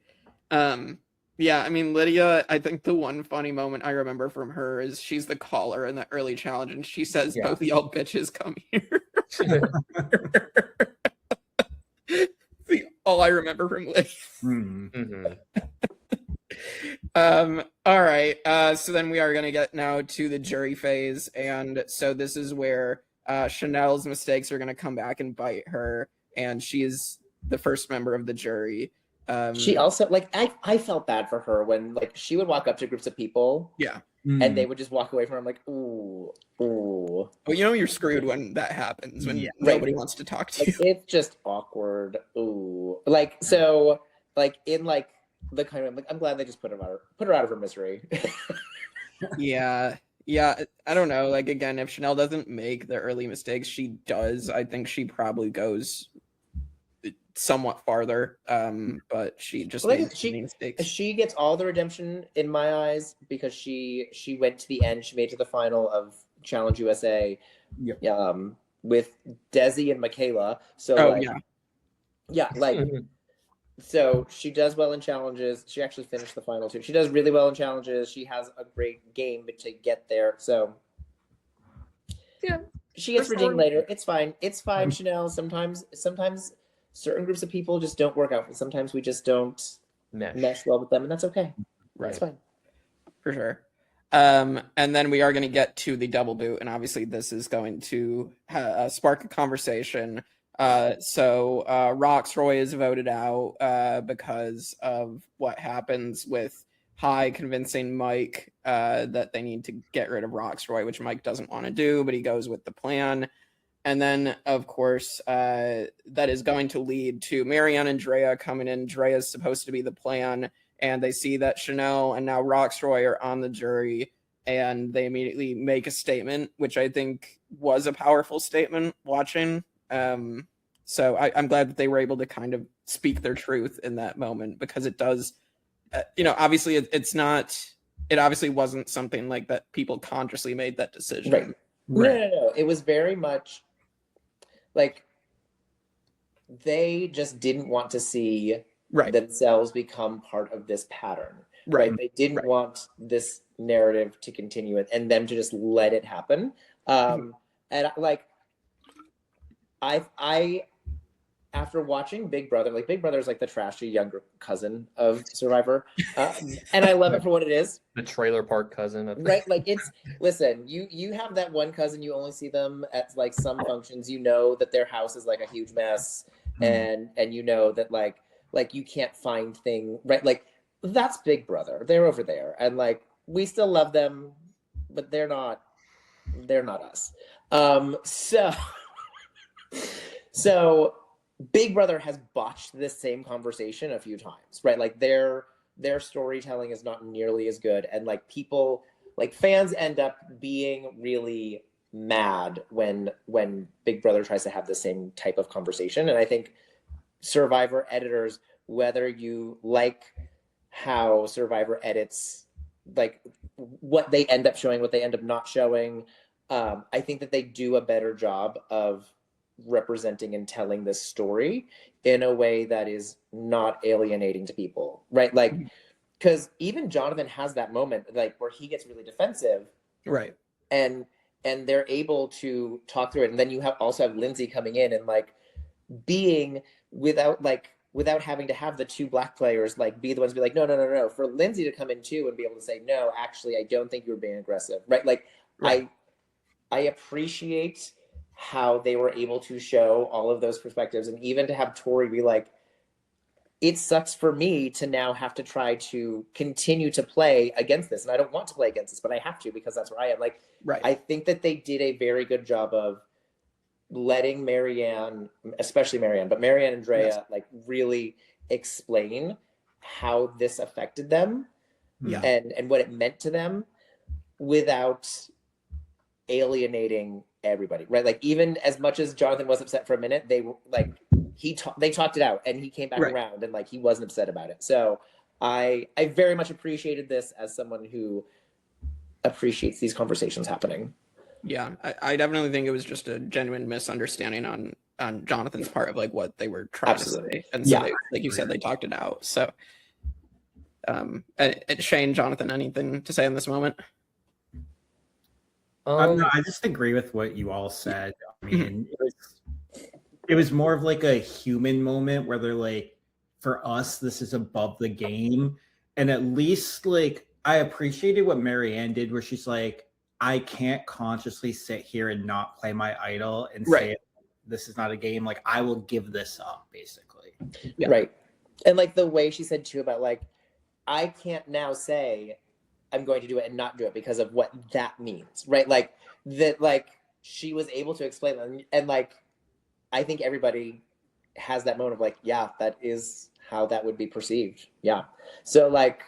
A: Yeah, I mean, Lydia, I think the one funny moment I remember from her is she's the caller in the early challenge, and she says, both of y'all bitches come here. See, all I remember from Lydia. All right, so then we are going to get now to the jury phase, and so this is where Chanel's mistakes are going to come back and bite her, and she is the first member of the jury.
B: She also, like, I felt bad for her when, like, she would walk up to groups of people, and they would just walk away from her. I'm like, ooh.
A: Well, you're screwed when that happens, when nobody wants to talk to you.
B: It's just awkward. Ooh, like, so, like, in like the kind of, like, I'm glad they just put her out of her misery.
A: Yeah, I don't know. Like, again, if Chanel doesn't make the early mistakes she does, I think she probably goes somewhat farther, but she just made mistakes.
B: She gets all the redemption in my eyes, because she went to the end. She made to the final of Challenge USA, with Desi and Michaela. So so she does well in challenges. She actually finished the final too. She does really well in challenges. She has a great game to get there. So She gets
D: Her
B: redeemed
D: story-
B: later. It's fine. It's fine, Chanel. Sometimes certain groups of people just don't work out. Sometimes we just don't mesh well with them, and that's okay.
A: Right.
B: That's fine.
A: For sure. And then we are going to get to the double boot, and obviously this is going to spark a conversation. So Roxroy is voted out because of what happens with High convincing Mike that they need to get rid of Roxroy, which Mike doesn't want to do, but he goes with the plan. And then, of course, that is going to lead to Maryanne and Drea coming in. Drea is supposed to be the plan, and they see that Chanel and now Roxroy are on the jury, and they immediately make a statement, which I think was a powerful statement watching. So I'm glad that they were able to kind of speak their truth in that moment, because it does, obviously it's not, it obviously wasn't something like that people consciously made that decision.
B: Right. No. It was very much like they just didn't want to see themselves become part of this pattern. Right. They didn't want this narrative to continue and them to just let it happen. And like, I after watching Big Brother, like Big Brother is like the trashy younger cousin of Survivor, and I love it for what it is.
D: The trailer park cousin,
B: right? Like listen, you have that one cousin, you only see them at like some functions. You know that their house is like a huge mess, and you know that like you can't find thing right. Like that's Big Brother. They're over there, and like we still love them, but they're not us. So Big Brother has botched this same conversation a few times, right? Like their storytelling is not nearly as good, and like people, like fans end up being really mad when Big Brother tries to have the same type of conversation. And I think Survivor editors, whether you like how Survivor edits, like what they end up showing, what they end up not showing, I think that they do a better job of representing and telling this story in a way that is not alienating to people, right? Like, because even Jonathan has that moment, like where he gets really defensive,
A: right?
B: And they're able to talk through it, and then you also have Lindsay coming in and like being without having to have the two black players like be the ones to be like no, for Lindsay to come in too and be able to say no, actually I don't think you were being aggressive, right? Like I appreciate how they were able to show all of those perspectives, and even to have Tori be like, it sucks for me to now have to try to continue to play against this, and I don't want to play against this, but I have to because that's where I am. Like, I think that they did a very good job of letting Maryanne, especially Maryanne, but Maryanne and Drea, like really explain how this affected them, and what it meant to them, without alienating everybody, right? Like even as much as Jonathan was upset for a minute, they were like they talked it out, and he came back around, and like he wasn't upset about it. So I very much appreciated this as someone who appreciates these conversations happening.
A: Yeah, I definitely think it was just a genuine misunderstanding on Jonathan's part of like what they were trying to say, and so they, like you said, they talked it out. So Shane, Jonathan, anything to say in this moment?
C: No, I just agree with what you all said. I mean, it was more of like a human moment where they're like, for us, this is above the game. And at least like, I appreciated what Maryanne did, where she's like, I can't consciously sit here and not play my idol and say this is not a game. Like, I will give this up, basically.
B: Right. And like the way she said too about like, I can't now say I'm going to do it and not do it because of what that means, right? Like that, like she was able to explain that, and like I think everybody has that moment of like, yeah, that is how that would be perceived. Yeah. So like,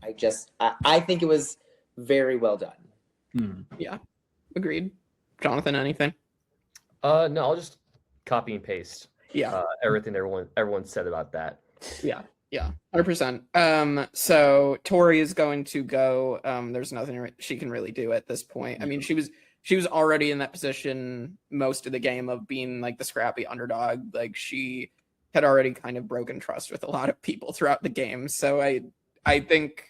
B: I think it was very well done.
A: Yeah, agreed. Jonathan, anything?
D: No, I'll just copy and paste.
A: Yeah,
D: everything everyone said about that.
A: Yeah, 100%. So Tori is going to go. There's nothing she can really do at this point. I mean, she was already in that position most of the game of being like the scrappy underdog. Like she had already kind of broken trust with a lot of people throughout the game. So I think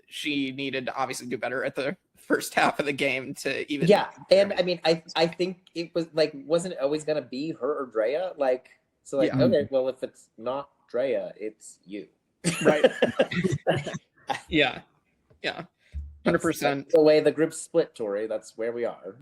A: she needed to obviously do better at the first half of the game to even.
B: Yeah, and I mean, I think it was like, wasn't it always gonna be her or Drea? Like, so like,
A: Yeah.
B: okay, well, if it's not Drea, it's you.
A: Right. Yeah. 100%.
B: That's the way the group split, Tori. That's where we are.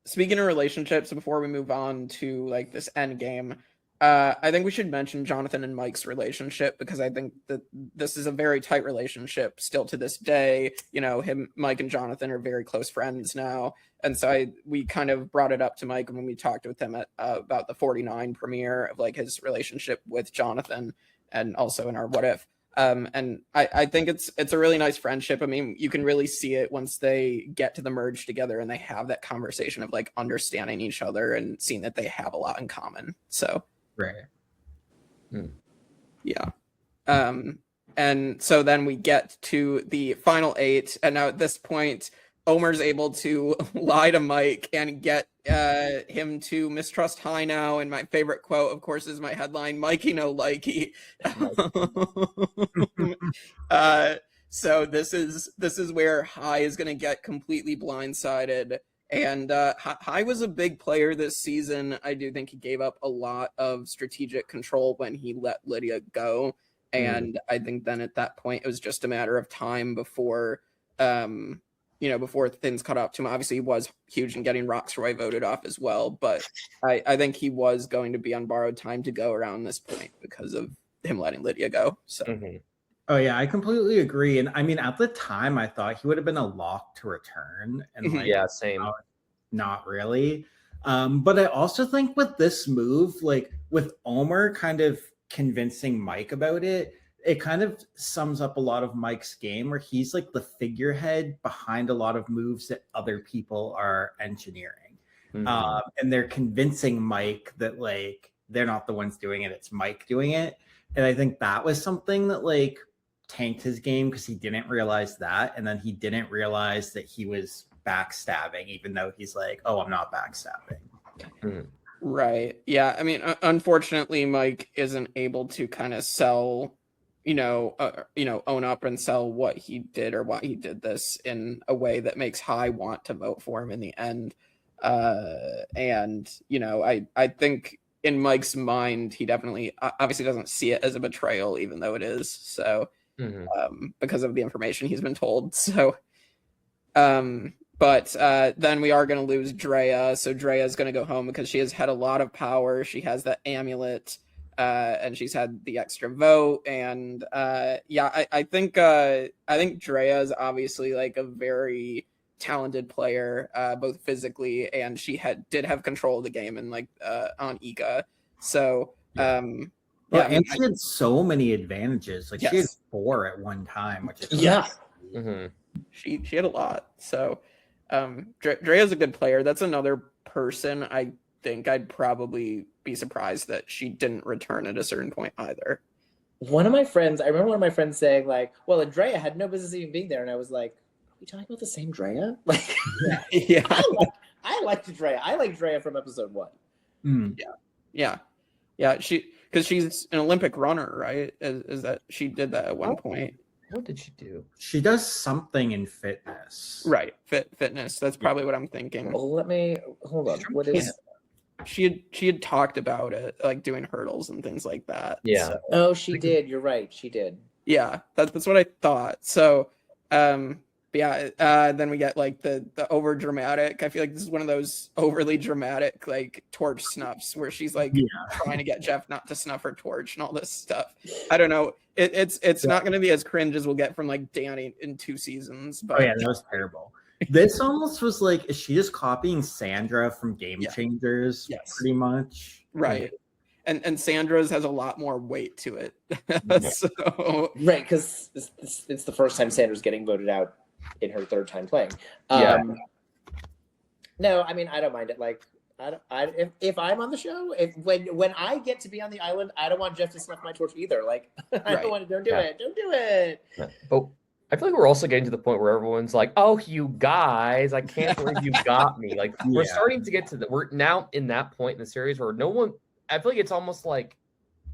A: Speaking of relationships, before we move on to like this end game, I think we should mention Jonathan and Mike's relationship, because I think that this is a very tight relationship still to this day. You know, Mike and Jonathan are very close friends now. And so we kind of brought it up to Mike when we talked with him at about the 49 premiere of like his relationship with Jonathan, and also in our What If. And I think it's a really nice friendship. I mean, you can really see it once they get to the merge together and they have that conversation of like understanding each other and seeing that they have a lot in common. So
C: Right.
A: yeah. And so then we get to the final 8, and now at this point, Omar's able to lie to Mike and get him to mistrust High now. And my favorite quote, of course, is my headline, Mikey no likey. So this is where High is going to get completely blindsided. And High was a big player this season. I do think he gave up a lot of strategic control when he let Lydia go. And I think then at that point, it was just a matter of time before before things caught up to him. Obviously, he was huge in getting Roxroy voted off as well, but I think he was going to be on borrowed time to go around this point because of him letting Lydia go. So.
C: Oh yeah, I completely agree. And I mean, at the time, I thought he would have been a lock to return, and like,
D: yeah, same.
C: Not really. But I also think with this move, like with Omar kind of convincing Mike about it, it kind of sums up a lot of Mike's game, where he's like the figurehead behind a lot of moves that other people are engineering. And they're convincing Mike that like they're not the ones doing it, it's Mike doing it. And I think that was something that like tanked his game, because he didn't realize that. And then he didn't realize that he was backstabbing, even though he's like, oh, I'm not backstabbing.
A: Right. Yeah. I mean, unfortunately, Mike isn't able to kind of sell, own up and sell what he did or why he did this in a way that makes High want to vote for him in the end. And I think in Mike's mind, he definitely obviously doesn't see it as a betrayal, even though it is. So, because of the information he's been told. So, but then we are going to lose Drea. So Drea is going to go home because she has had a lot of power. She has that amulet, and she's had the extra vote. And I think Drea is obviously like a very talented player, both physically, and she did have control of the game and like on Ika. So and
C: she had so many advantages. Like she had 4 at one time, which is
A: she had a lot. So Drea's a good player. That's another person I think I'd probably be surprised that she didn't return at a certain point either.
B: I remember one of my friends saying like, well, Drea had no business even being there, and I was like, are we talking about the same Drea? Like,
A: yeah.
B: I liked Drea. I like Drea from episode 1.
A: Yeah. Because she's an Olympic runner, right? Is that she did that at one point?
D: What did she do?
C: She does something in fitness.
A: Right, fitness. That's probably what I'm thinking.
B: Well, let me hold on. What is?
A: She had talked about it, like doing hurdles and things like that.
D: Yeah.
A: So.
B: Oh, she did. You're right. She did.
A: Yeah, that's what I thought. So, then we get like the over dramatic. I feel like this is one of those overly dramatic like torch snuffs where she's like trying to get Jeff not to snuff her torch and all this stuff. I don't know. It's not going to be as cringe as we'll get from like Danny in 2 seasons. But
C: that was terrible. This almost was like, is she just copying Sandra from Game Changers?
A: Yes.
C: Pretty much.
A: Right. And Sandra's has a lot more weight to it. So
B: right, because it's the first time Sandra's getting voted out in her 3rd time playing. No, I mean, I don't mind it. Like, if I'm on the show, when I get to be on the island, I don't want Jeff to snuff my torch either. Like, I don't want to. Don't do it.
D: But I feel like we're also getting to the point where everyone's like, "Oh, you guys, I can't believe you got me." Like, we're starting to get to we're now in that point in the series where no one. I feel like it's almost like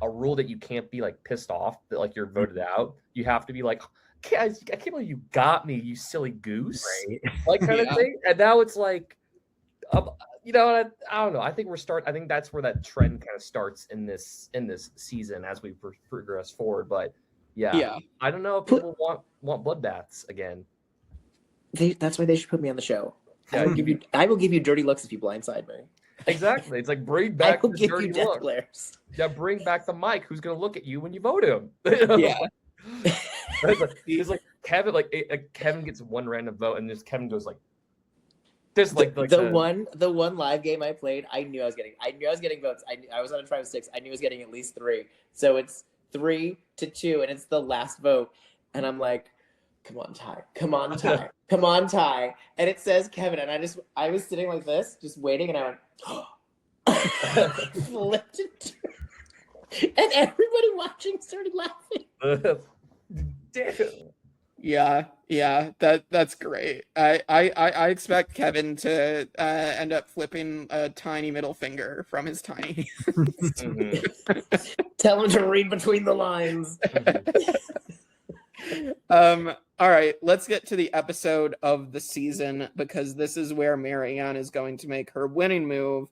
D: a rule that you can't be like pissed off that like you're voted out. You have to be like, I can't believe you got me, you silly goose,
C: Right.
D: like kind
A: Yeah.
D: of thing. And now it's like, you know, I don't know. I think I think that's where that trend kind of starts in this season as we progress forward. But yeah, I don't know if people want bloodbaths again.
B: That's why they should put me on the show.
D: Yeah.
B: I will give you dirty looks if you blindside me.
D: Exactly. It's like bring
B: I
D: back
B: will
D: the
B: give
D: dirty
B: you death
D: look.
B: glares.
D: Yeah, bring back the Mike who's gonna look at you when you vote him. You know?
A: Yeah.
D: It's like Kevin, Kevin gets one random vote, and just Kevin goes like, "There's like
B: the one live game I played. I knew I was getting votes. I was on a tribe of 6. I knew I was getting at least 3. So it's 3-2, and it's the last vote, and I'm like, come on, Ty, come on, Ty, come on, Ty, and it says Kevin, and I was sitting like this, just waiting, and I went, flipped it, and everybody watching started laughing.
A: Yeah, that's great. I expect Kevin to end up flipping a tiny middle finger from his tiny.
B: Tell him to read between the lines.
A: All right, let's get to the episode of the season, because this is where Maryanne is going to make her winning move.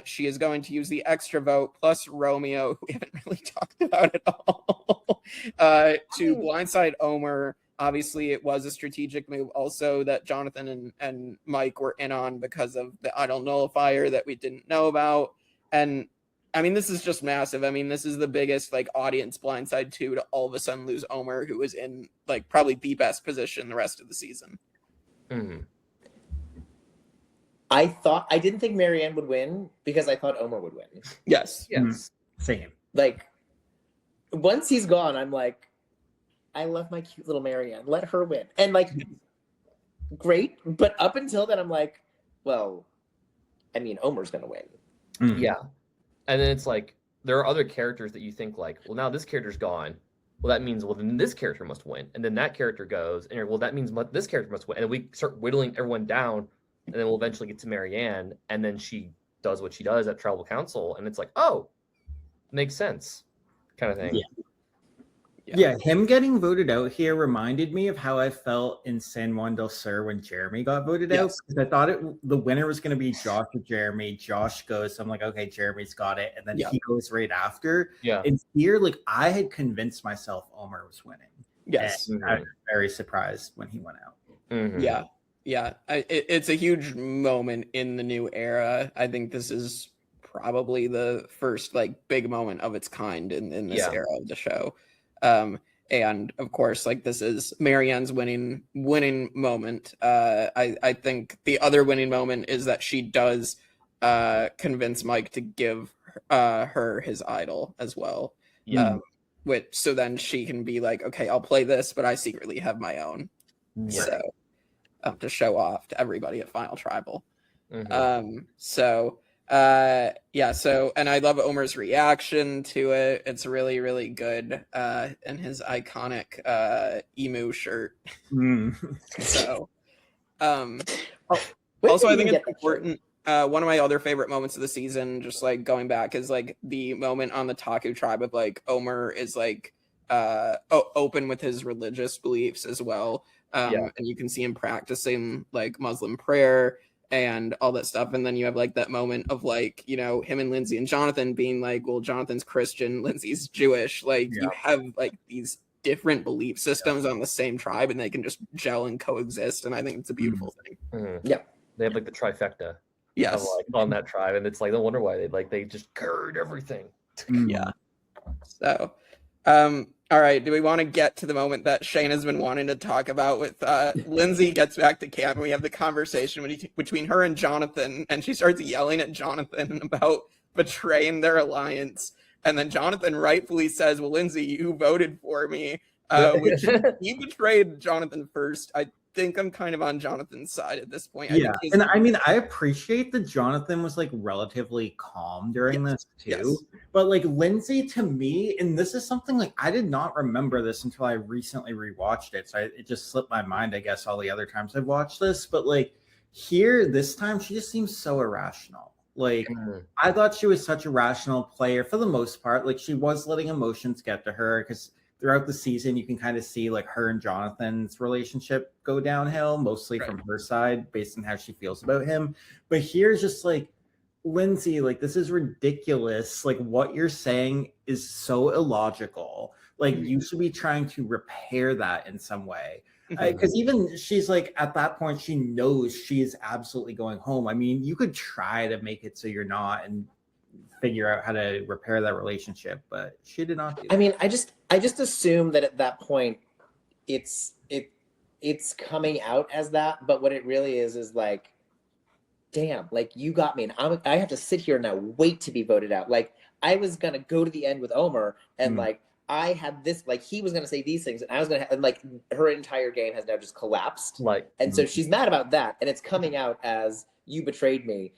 A: She is going to use the extra vote plus Romeo, who we haven't really talked about at all, to blindside Omar. Obviously, it was a strategic move also that Jonathan and Mike were in on because of the idol nullifier that we didn't know about. And I mean, this is just massive. I mean, this is the biggest like audience blindside 2 to all of a sudden lose Omar, who was in like probably the best position the rest of the season.
D: Mm-hmm.
B: I didn't think Maryanne would win because I thought Omar would win.
A: Yes.
C: Same.
B: Like, once he's gone, I'm like, I love my cute little Maryanne. Let her win. And like, great. But up until then, I'm like, well, I mean, Omar's gonna win.
C: Mm.
D: Yeah. And then it's like there are other characters that you think like, well, now this character's gone. Well, that means then this character must win, and then that character goes, and well, that means this character must win, and then we start whittling everyone down, and then we'll eventually get to Maryanne, and then she does what she does at Tribal Council, and it's like, oh, makes sense, kind of thing.
C: Yeah, him getting voted out here reminded me of how I felt in San Juan del Sur when Jeremy got voted out. Because I thought the winner was going to be Josh or Jeremy. Josh goes, so I'm like, okay, Jeremy's got it. And then he goes right after.
D: Yeah.
C: And here, like, I had convinced myself Omar was winning.
A: Yes.
C: And I was very surprised when he went out.
D: Mm-hmm.
A: Yeah. It's a huge moment in the new era. I think this is probably the first like big moment of its kind in this era of the show. And of course, like this is Maryanne's winning moment. I think the other winning moment is that she does convince Mike to give her his idol as well. Which so then she can be like, okay, I'll play this, but I secretly have my own. So to show off to everybody at Final Tribal. So and I love Omar's reaction to it. It's really, really good. And his iconic emu shirt. So also I think it's important. One of my other favorite moments of the season, just like going back, is like the moment on the Taku tribe of like Omar is like open with his religious beliefs as well. And you can see him practicing like Muslim prayer and all that stuff. And then you have like that moment of like, you know, him and Lindsay and Jonathan being like, well, Jonathan's Christian, Lindsay's Jewish. Like you have like these different belief systems on the same tribe, and they can just gel and coexist. And I think it's a beautiful thing.
B: Yeah.
D: They have like the trifecta.
A: Yes.
D: Of, like, on that tribe. And it's like, no wonder why they just curd everything.
A: Yeah. So, all right. Do we want to get to the moment that Shane has been wanting to talk about with Lindsay gets back to camp, and we have the conversation between her and Jonathan, and she starts yelling at Jonathan about betraying their alliance. And then Jonathan rightfully says, well, Lindsay, you voted for me, which he betrayed Jonathan first. I think I'm kind of on Jonathan's side at this point.
C: And I mean, I appreciate that Jonathan was like relatively calm during this too. But like Lindsay, to me, and this is something like I did not remember this until I recently rewatched it. So it just slipped my mind, I guess, all the other times I've watched this. But like here, this time, she just seems so irrational. Like,
D: Mhm.
C: I thought she was such a rational player for the most part. Like, she was letting emotions get to her because throughout the season, you can kind of see like her and Jonathan's relationship go downhill, mostly
D: Right.
C: from her side, based on how she feels about him. But here's just like, Lindsay, like, this is ridiculous. Like, what you're saying is so illogical. Like, you should be trying to repair that in some way. Because even she's like, at that point, she knows she is absolutely going home. I mean, you could try to make it so you're not and figure out how to repair that relationship, but she did not do that.
B: I mean, I just assume that at that point, it's coming out as that, but what it really is like, damn, like you got me, and I have to sit here and now wait to be voted out. Like I was gonna go to the end with Omar, and like I had this, like he was gonna say these things, and I was gonna, and like her entire game has now just collapsed.
D: Like,
B: And so she's mad about that, and it's coming out as you betrayed me.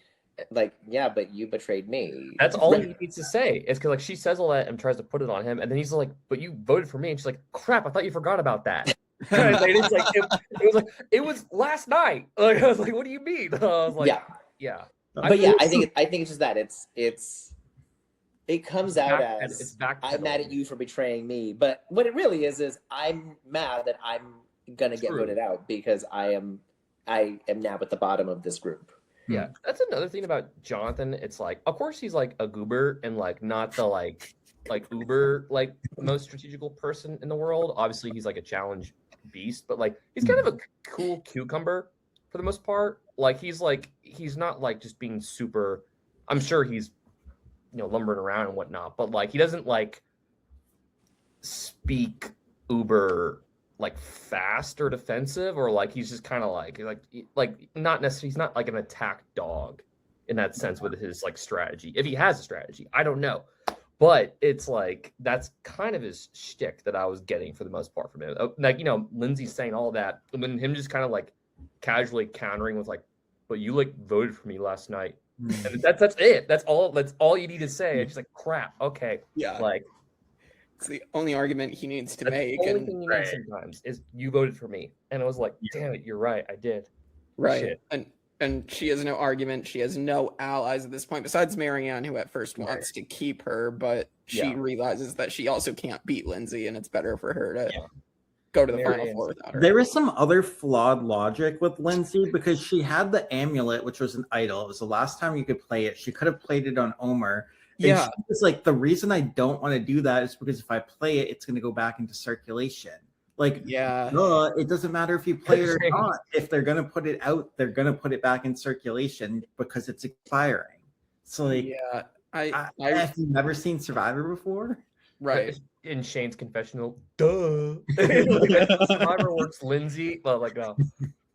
B: Like, yeah, but you betrayed me.
D: that's all he needs to say. Is because like she says all that and tries to put it on him, and then he's like, "But you voted for me," and she's like, "Crap, I thought you forgot about that." Like, it's like it was like it was last night. Like I was like, "What do you mean?" I was like,
B: yeah.
D: I
B: But yeah,
D: feel
B: I think it's just that it comes out
D: back-
B: as
D: it's back.
B: I'm mad at you for betraying me. But what it really is I'm mad that I'm gonna get
C: True.
B: voted out because I am now at the bottom of this group.
D: Yeah, that's another thing about Jonathan. It's like, of course, he's like a goober and like not the like uber like most strategical person in the world. Obviously, he's like a challenge beast, but like he's kind of a cool cucumber for the most part. Like he's not like just being super. I'm sure he's lumbering around and whatnot, but like he doesn't like speak uber like fast or defensive, or like he's just kind of like not necessarily, he's not like an attack dog in that sense with his like strategy. If he has a strategy, I don't know, but it's like that's kind of his shtick that I was getting for the most part from him. Like Lindsay's saying all that, and then him just kind of like casually countering with like, "But you like voted for me last night," and that's it. That's all you need to say. It's just like, crap. Okay,
A: Yeah.
D: like.
A: It's the only argument he needs to
D: That's
A: make.
D: the only
A: And
D: thing you need sometimes is you voted for me. And I was like, damn it, you're right. I did.
A: right.
D: Shit.
A: And she has no argument. She has no allies at this point besides Maryanne, who at first wants to keep her, but she realizes that she also can't beat Lindsay, and it's better for her to go to the Final Four without her.
C: There is some other flawed logic with Lindsay because she had the amulet, which was an idol. It was the last time you could play it. She could have played it on Omar. And she was like, the reason I don't want to do that is because if I play it, it's going to go back into circulation. Like, it doesn't matter if you play it or not. If they're going to put it out, they're going to put it back in circulation because it's expiring. So, like, have you never seen Survivor before?
A: Right.
D: In Shane's confessional, duh. Survivor works Lindsay. Well, like, no.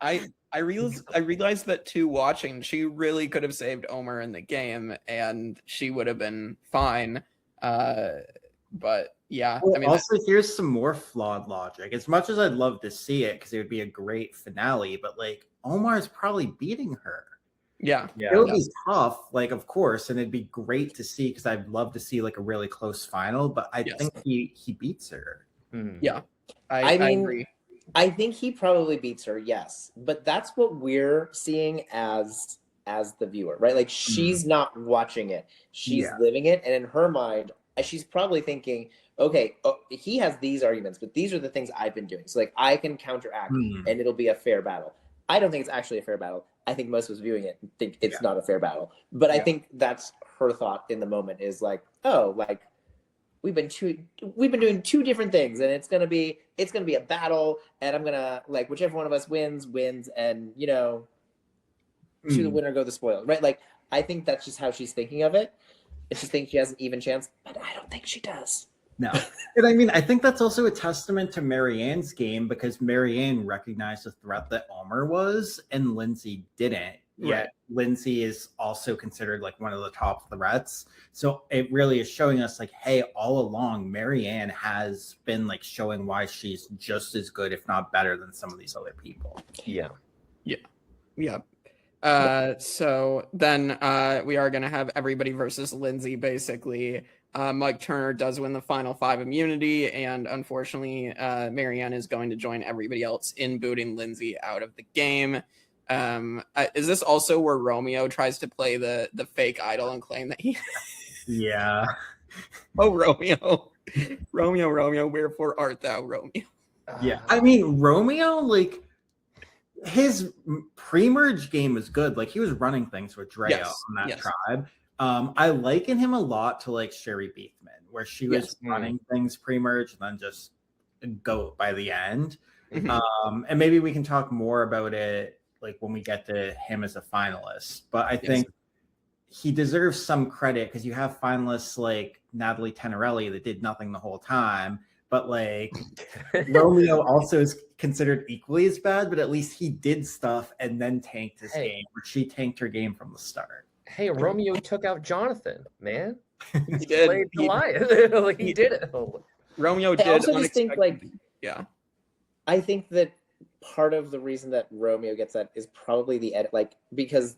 A: I realized that too watching. She really could have saved Omar in the game, and she would have been fine. But yeah,
C: well,
A: I mean,
C: also here's some more flawed logic. As much as I'd love to see it because it would be a great finale, but like Omar's probably beating her.
A: Yeah,
C: it would be tough, like of course, and it'd be great to see because I'd love to see like a really close final. But I think he beats her.
A: Yeah,
B: I mean,
A: agree.
B: I think he probably beats her, yes. But that's what we're seeing as the viewer, right? Like she's not watching it. She's living it. And in her mind, she's probably thinking, okay, he has these arguments, but these are the things I've been doing. So like I can counteract and it'll be a fair battle. I don't think it's actually a fair battle. I think most of us viewing it think it's not a fair battle. But I think that's her thought in the moment is like, oh, like we've been doing two different things, and it's gonna be a battle, and I'm gonna like whichever one of us wins, and to the winner go the spoiled, right? Like I think that's just how she's thinking of it. She thinks she has an even chance, but I don't think she does.
C: No, and I mean I think that's also a testament to Maryanne's game because Maryanne recognized the threat that Omar was, and Lindsay didn't. Yet Lindsay is also considered like one of the top threats. So it really is showing us like, hey, all along, Maryanne has been like showing why she's just as good, if not better than some of these other people.
A: Yeah. So then we are going to have everybody versus Lindsay, basically. Mike Turner does win the final 5 immunity, and unfortunately, Maryanne is going to join everybody else in booting Lindsay out of the game. Is this also where Romeo tries to play the fake idol and claim that he?
C: Yeah.
A: Oh, Romeo, Romeo, Romeo, wherefore art thou, Romeo?
C: Yeah. I mean, Romeo, like, his pre-merge game was good. Like, he was running things with Drea
A: Yes,
C: on that
A: yes.
C: tribe. I liken him a lot to like Sherry Beethman, where she was
A: Yes.
C: running things pre-merge and then just go by the end.
A: Mhm.
C: And maybe we can talk more about it like when we get to him as a finalist. But I think he deserves some credit because you have finalists like Natalie Tenorelli that did nothing the whole time. But like Romeo also is considered equally as bad, but at least he did stuff and then tanked his game, where she tanked her game from the start.
D: Hey, Romeo took out Jonathan, man.
A: He did.
D: Played Goliath. Like, he did it.
A: Romeo
B: I
A: did.
B: also just think, like,
A: yeah.
B: I think that part of the reason that Romeo gets that is probably the edit, like, because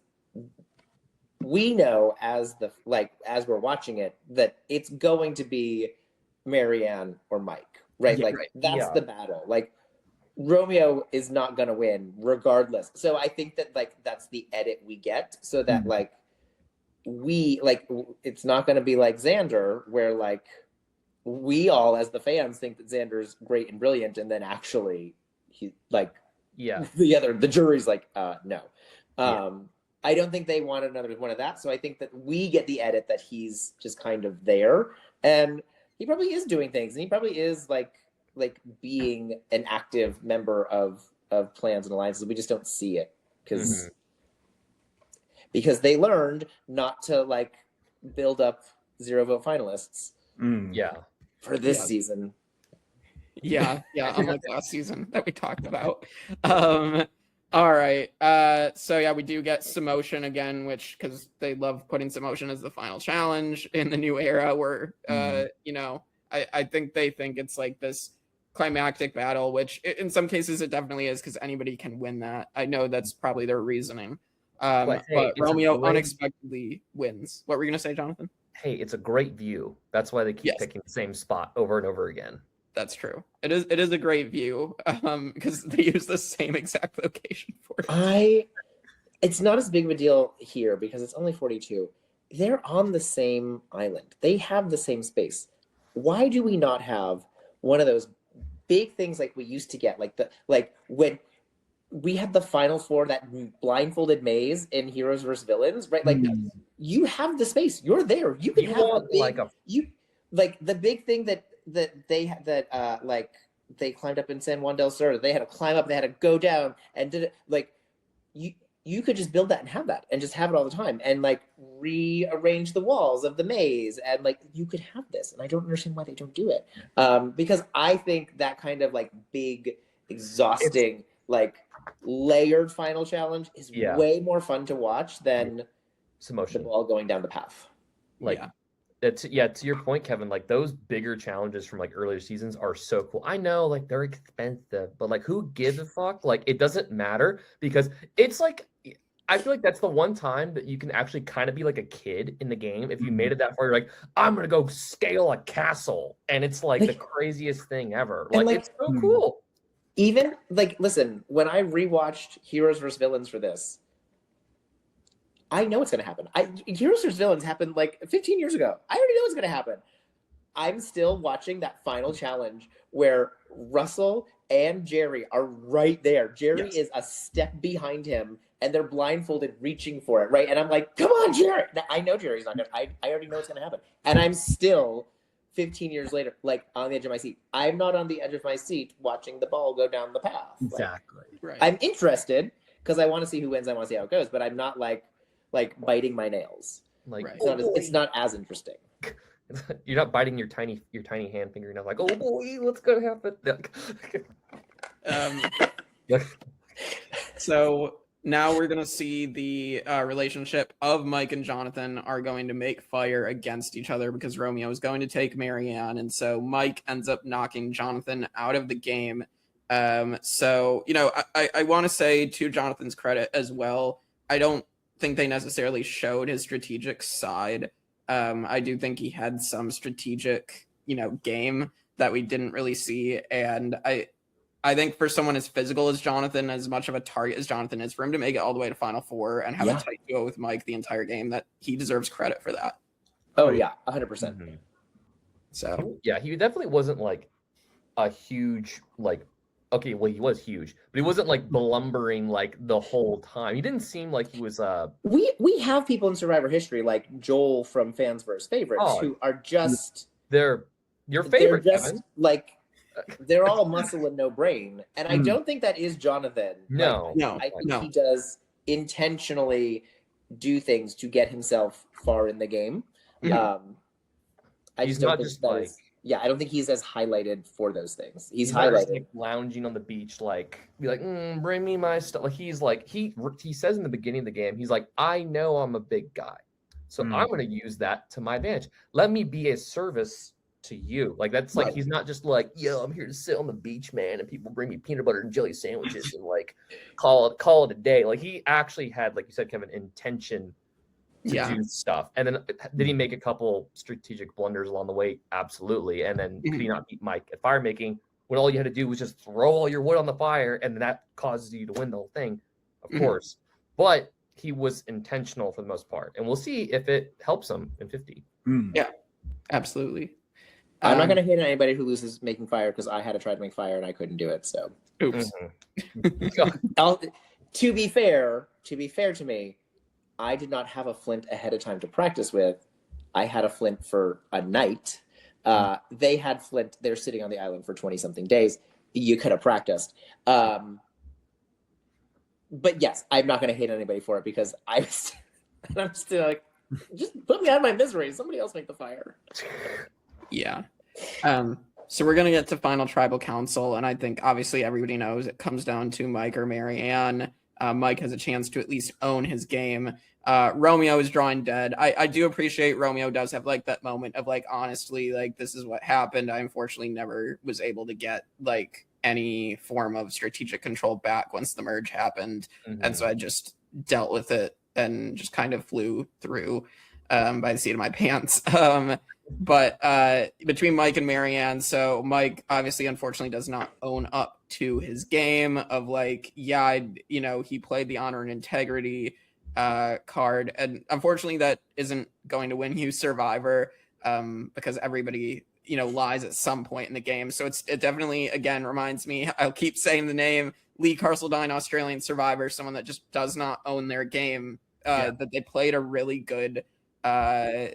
B: we know as we're watching it that it's going to be Maryanne or Mike, right?
C: Yeah,
B: like
A: right.
B: that's the battle. Like Romeo is not going to win regardless. So I think that like that's the edit we get, so that like we like it's not going to be like Xander, where like we all as the fans think that Xander's great and brilliant, and then actually he like the jury's like no. I don't think they want another one of that. So I think that we get the edit that he's just kind of there, and he probably is doing things, and he probably is like being an active member of plans and alliances. We just don't see it because they learned not to like build up 0 vote finalists. For this season.
A: Yeah, unlike last season that we talked about. All right. So yeah, we do get Samotion again, which because they love putting Samotion as the final challenge in the new era, where you know, I think they think it's like this climactic battle, which in some cases it definitely is, because anybody can win that. I know that's probably their reasoning. But Romeo unexpectedly wins. What were you gonna say, Jonathan?
D: Hey, it's a great view. That's why they keep picking the same spot over and over again.
A: That's true. It is a great view because they use the same exact location for it.
B: It's not as big of a deal here because it's only 42. They're on the same island. They have the same space. Why do we not have one of those big things like we used to get, like when we had the final four, that blindfolded maze in Heroes vs Villains, right? Like you have the space. You're there. You can have the big thing that they climbed up in San Juan del Sur. They had to climb up, they had to go down, and did it like you could just build that and have that and just have it all the time and like rearrange the walls of the maze, and like you could have this. And I don't understand why they don't do it. Because I think that kind of like big, exhausting, like layered final challenge is way more fun to watch than the ball going down the path.
D: To your point, Kevin, like those bigger challenges from like earlier seasons are so cool. I know like they're expensive, but like who gives a fuck? Like it doesn't matter, because it's like I feel like that's the one time that you can actually kind of be like a kid in the game. If you made it that far, you're like, I'm gonna go scale a castle, and it's like the craziest thing ever. Like it's so cool.
B: Even like, listen, when I rewatched Heroes vs Villains for this, I know what's going to happen. Heroes vs Villains happened like 15 years ago. I already know what's going to happen. I'm still watching that final challenge where Russell and Jerry are right there. Jerry is a step behind him, and they're blindfolded reaching for it, right? And I'm like, come on, Jerry. Now, I know Jerry's not going to. I already know what's going to happen. And I'm still 15 years later, like on the edge of my seat. I'm not on the edge of my seat watching the ball go down the path.
C: Exactly.
B: Right. I'm interested because I want to see who wins. I want to see how it goes, but I'm not like biting my nails.
D: Like
B: it's not as interesting.
D: You're not biting your tiny hand fingernail like, oh boy, what's gonna happen?
A: So now we're gonna see the relationship of Mike and Jonathan are going to make fire against each other, because Romeo is going to take Maryanne, and so Mike ends up knocking Jonathan out of the game. So you know, I want to say, to Jonathan's credit as well, I don't think they necessarily showed his strategic side. I do think he had some strategic, game that we didn't really see, and I think for someone as physical as Jonathan, as much of a target as Jonathan is, for him to make it all the way to Final Four and have a tight duo with Mike the entire game, that he deserves credit for that.
B: Oh yeah, 100%.
A: So
D: yeah, he definitely wasn't like a huge like. Okay, well, he was huge, but he wasn't like blumbering like the whole time. He didn't seem like he was.
B: We have people in Survivor history like Joel from Fans vs. Favorites who are just
D: they're your favorite.
B: They're just
D: Kevin.
B: like they're all muscle and no brain, and I don't think that is Jonathan.
D: No,
B: I think he does intentionally do things to get himself far in the game. I
D: He's
B: just don't
D: not
B: think
D: just
B: that
D: like.
B: I don't think he's as highlighted for those things. He's
D: not
B: highlighted
D: just, like, lounging on the beach, like be like, bring me my stuff. Like he's like he says in the beginning of the game, he's like, I know I'm a big guy, so I'm going to use that to my advantage. Let me be a service to you. Like that's like he's not just like, yo, I'm here to sit on the beach, man, and people bring me peanut butter and jelly sandwiches and like call it a day. Like he actually had, like you said, Kevin, intention to do stuff. And then did he make a couple strategic blunders along the way? Absolutely. And then could he not beat Mike at fire making when all you had to do was just throw all your wood on the fire and that causes you to win the whole thing? Of course. But he was intentional for the most part. And we'll see if it helps him in 50.
A: Yeah, absolutely.
B: I'm not going to hate on anybody who loses making fire because I had to try to make fire and I couldn't do it. So
A: oops.
B: To be fair to me, I did not have a flint ahead of time to practice with. I had a flint for a night. They had flint. They're sitting on the island for 20-something days. You could have practiced. But yes, I'm not going to hate anybody for it because I'm still like, just put me out of my misery. Somebody else make the fire.
A: Yeah. So we're going to get to final tribal council. And I think obviously everybody knows it comes down to Mike or Maryanne. Mike has a chance to at least own his game. Romeo is drawing dead. I do appreciate Romeo does have like that moment of like, honestly, like this is what happened. I unfortunately never was able to get like any form of strategic control back once the merge happened. And so I just dealt with it and just kind of flew through by the seat of my pants. But between Mike and Maryanne, so Mike obviously unfortunately does not own up to his game of like, he played the honor and integrity card, and unfortunately that isn't going to win you Survivor because everybody lies at some point in the game. So it definitely again reminds me, I'll keep saying the name, Lee Carseldine, Australian Survivor, someone that just does not own their game, that they played a really good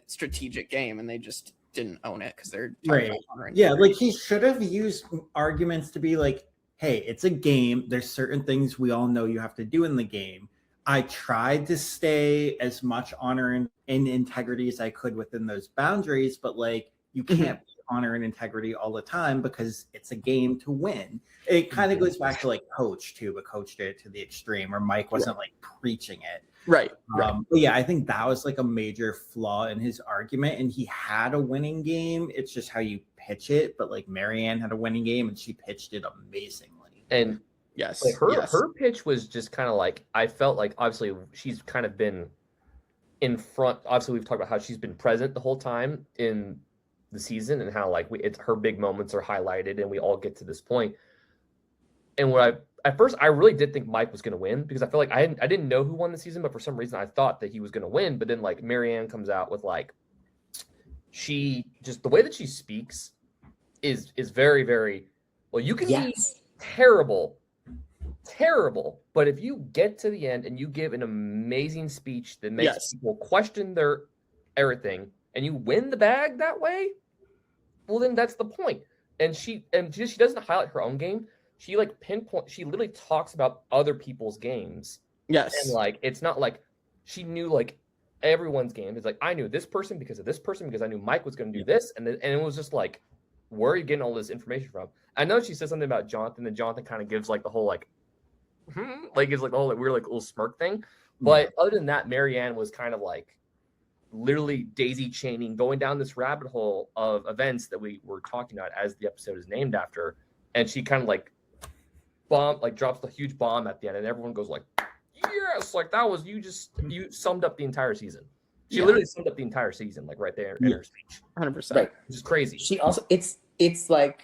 A: strategic game and they just didn't own it because they're
C: right. Like he should have used arguments to be like, hey, it's a game, there's certain things we all know you have to do in the game. I tried to stay as much honor and integrity as I could within those boundaries, but like you can't be honor and integrity all the time because it's a game to win. It kind of goes back to like Coach too, but Coach did it to the extreme where Mike wasn't like preaching it.
A: Right.
C: But yeah, I think that was like a major flaw in his argument, and he had a winning game. It's just how you pitch it. But like Maryanne had a winning game, and she pitched it amazingly.
D: And
A: yes,
D: like her pitch was just kind of like, I felt like obviously she's kind of been in front. Obviously, we've talked about how she's been present the whole time in the season, and how like her big moments are highlighted, and we all get to this point. And at first, I really did think Mike was going to win because I feel like I didn't know who won the season, but for some reason I thought that he was going to win. But then like Maryanne comes out with like, she just, the way that she speaks is very, very, well, you can be terrible, but if you get to the end and you give an amazing speech that makes people question their everything and you win the bag that way, well, then that's the point. And she doesn't highlight her own game. She like she literally talks about other people's games.
A: Yes.
D: And like, it's not like she knew like everyone's game. It's like, I knew this person because of this person, because I knew Mike was going to do this. And it was just like, where are you getting all this information from? I know she said something about Jonathan, and Jonathan kind of gives like the whole like gives like the whole like weird like little smirk thing. But other than that, Maryanne was kind of like literally daisy chaining, going down this rabbit hole of events that we were talking about as the episode is named after. And she kind of like drops the huge bomb at the end, and everyone goes like, yes, like that was, you summed up the entire season. She literally summed up the entire season, like right there in her speech.
A: 100%.
B: Right.
D: Which is crazy.
B: She also, it's like,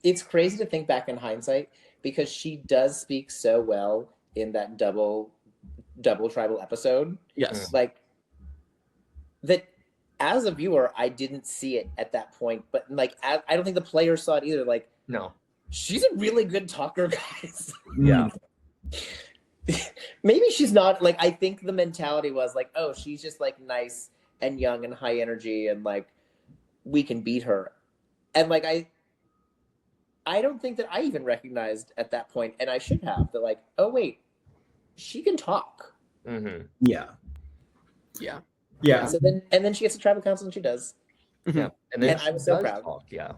B: it's crazy to think back in hindsight because she does speak so well in that double tribal episode.
A: Yes.
B: Like that as a viewer, I didn't see it at that point, but like I don't think the players saw it either. Like,
D: No.
B: she's a really good talker, guys.
D: Yeah.
B: Maybe she's not like, I think the mentality was like, oh, she's just like nice and young and high energy and like we can beat her. And like I don't think that I even recognized at that point, and I should have, that like, oh wait, she can talk.
D: Mm-hmm.
C: Yeah.
A: Yeah.
C: Yeah.
B: So then she gets to tribal council and she does.
D: Yeah. And then
B: And I was so
D: does
B: proud.
D: talk, yeah.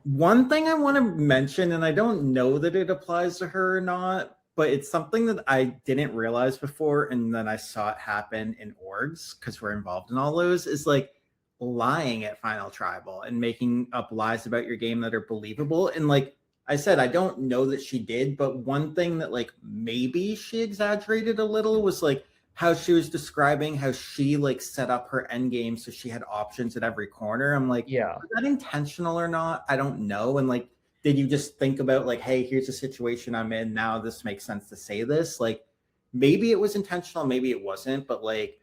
C: One thing I want to mention, and I don't know that it applies to her or not, but it's something that I didn't realize before, and then I saw it happen in orgs because we're involved in all those, is like lying at Final Tribal and making up lies about your game that are believable. And like I said, I don't know that she did, but one thing that like maybe she exaggerated a little was like how she was describing how she like set up her end game so she had options at every corner. I'm like,
D: Yeah.
C: was that intentional or not? I don't know. And like, did you just think about like, hey, here's a situation I'm in now, this makes sense to say this? Like, maybe it was intentional, maybe it wasn't, but like,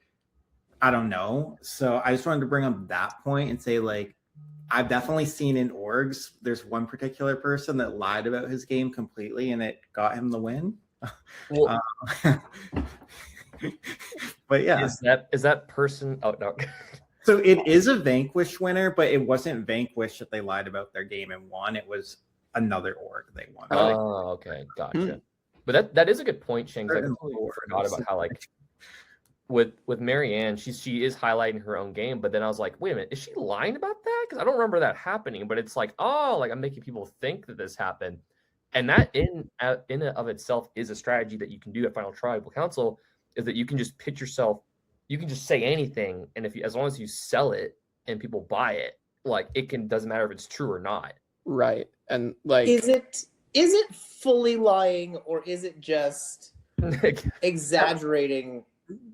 C: I don't know. So I just wanted to bring up that point and say, like, I've definitely seen in orgs, there's one particular person that lied about his game completely and it got him the win.
D: Well,
C: But yeah.
D: is that person? Oh no.
C: So it is a Vanquish winner, but it wasn't Vanquish that they lied about their game and won. It was another org they won.
D: Oh, okay, gotcha. But that is a good point, Shane. 'Cause I completely forgot about how like with Maryanne, she is highlighting her own game, but then I was like, wait a minute, is she lying about that? Because I don't remember that happening. But it's like, oh, like I'm making people think that this happened, and that in and of itself is a strategy that you can do at Final Tribal Council. Is that you can just pitch yourself, you can just say anything, and if you, as long as you sell it and people buy it, like doesn't matter if it's true or not.
A: Right. And like,
B: Is it fully lying, or is it just exaggerating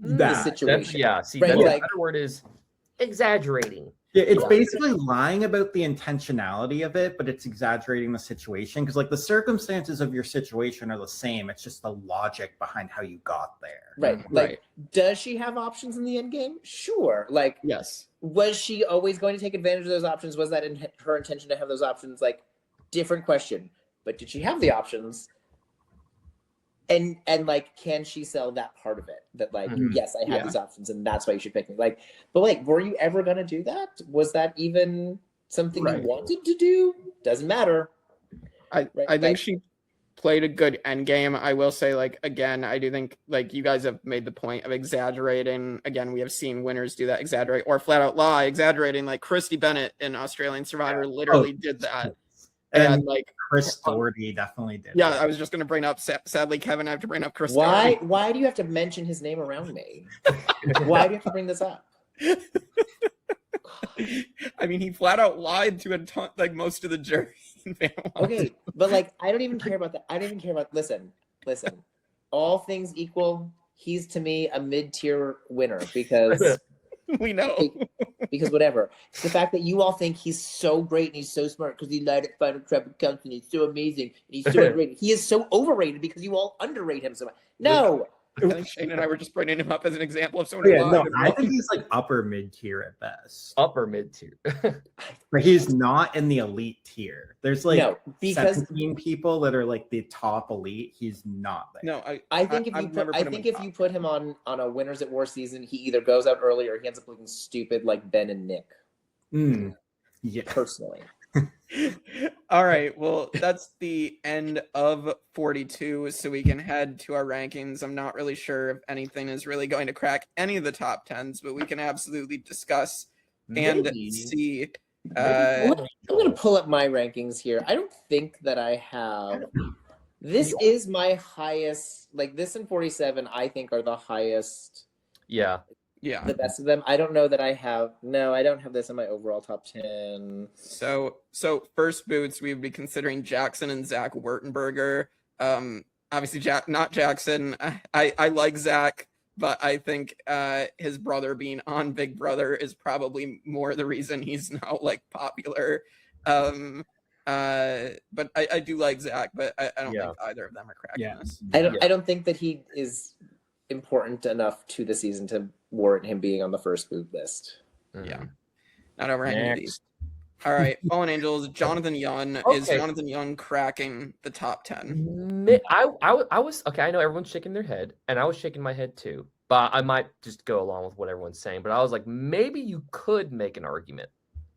B: the situation?
D: Yeah, see,
B: Right,
D: the
B: like-
D: better word is exaggerating.
C: Yeah, it's basically lying about the intentionality of it, but it's exaggerating the situation because like the circumstances of your situation are the same. It's just the logic behind how you got there.
B: Right.
A: Right.
B: Like, does she have options in the end game? Sure. Like,
A: yes.
B: was she always going to take advantage of those options? Was that in her intention to have those options? Like, different question. But did she have the options? And like, can she sell that part of it? That like, yes, I have these options, and that's why you should pick me. Like, but like, were you ever gonna do that? Was that even something you wanted to do? Doesn't matter.
A: I think she played a good end game. I will say, like, again, I do think like you guys have made the point of exaggerating. Again, we have seen winners do that, exaggerate or flat out lie, exaggerating. Like Christy Bennett in Australian Survivor literally did that. And like
C: Chris Doherty definitely did.
A: Yeah,
C: that.
A: I was just going to bring up. Sadly, Kevin, I have to bring up Chris.
B: Why?
A: Doherty.
B: Why do you have to mention his name around me? Why do you have to bring this up?
A: I mean, he flat out lied to a ton, like most of the jury.
B: Okay, but like, I don't even care about that. I don't even care about. Listen. All things equal, he's to me a mid-tier winner because
A: we know.
B: because whatever. It's the fact that you all think he's so great and he's so smart because he lied at Final Tribal Council and he's so amazing and he's so underrated. He is so overrated because you all underrate him so much. No.
A: I think Shane and I were just bringing him up as an example of someone who lied.
C: No, I think he's like upper mid tier at best.
D: Upper mid tier.
C: But he's not in the elite tier. There's like
B: No, because
C: 17 people that are like the top elite. He's not there.
A: No,
B: I think if you put him on a Winners at War season, he either goes out early or he ends up looking stupid like Ben and Nick.
C: Yeah.
B: Personally.
A: All right, well, that's the end of 42, so we can head to our rankings. I'm not really sure if anything is really going to crack any of the top 10s, but we can absolutely discuss and see.
B: I'm going to pull up my rankings here. I don't think that I have. This is my highest. Like this and 47, I think are the highest.
D: Yeah.
B: The best of them. I don't know that I have. No, I don't have this in my overall top 10.
A: So first boots, we would be considering Jackson and Zach Wurtenberger. Obviously, not Jackson. I like Zach, but I think his brother being on Big Brother is probably more the reason he's now like popular. But I do like Zach, but I don't
D: Yeah.
A: think either of them are cracking
C: Yeah.
A: this.
B: I don't think that he is important enough to the season to warrant him being on the first boob list.
A: Yeah.
D: Mhm.
A: Not over any of these.
D: Next.
A: All right, Fallen Angels, Jonathan Young. Is
D: Okay.
A: Jonathan Young cracking the top 10?
D: I was okay. I know everyone's shaking their head, and I was shaking my head too. But I might just go along with what everyone's saying. But I was like, maybe you could make an argument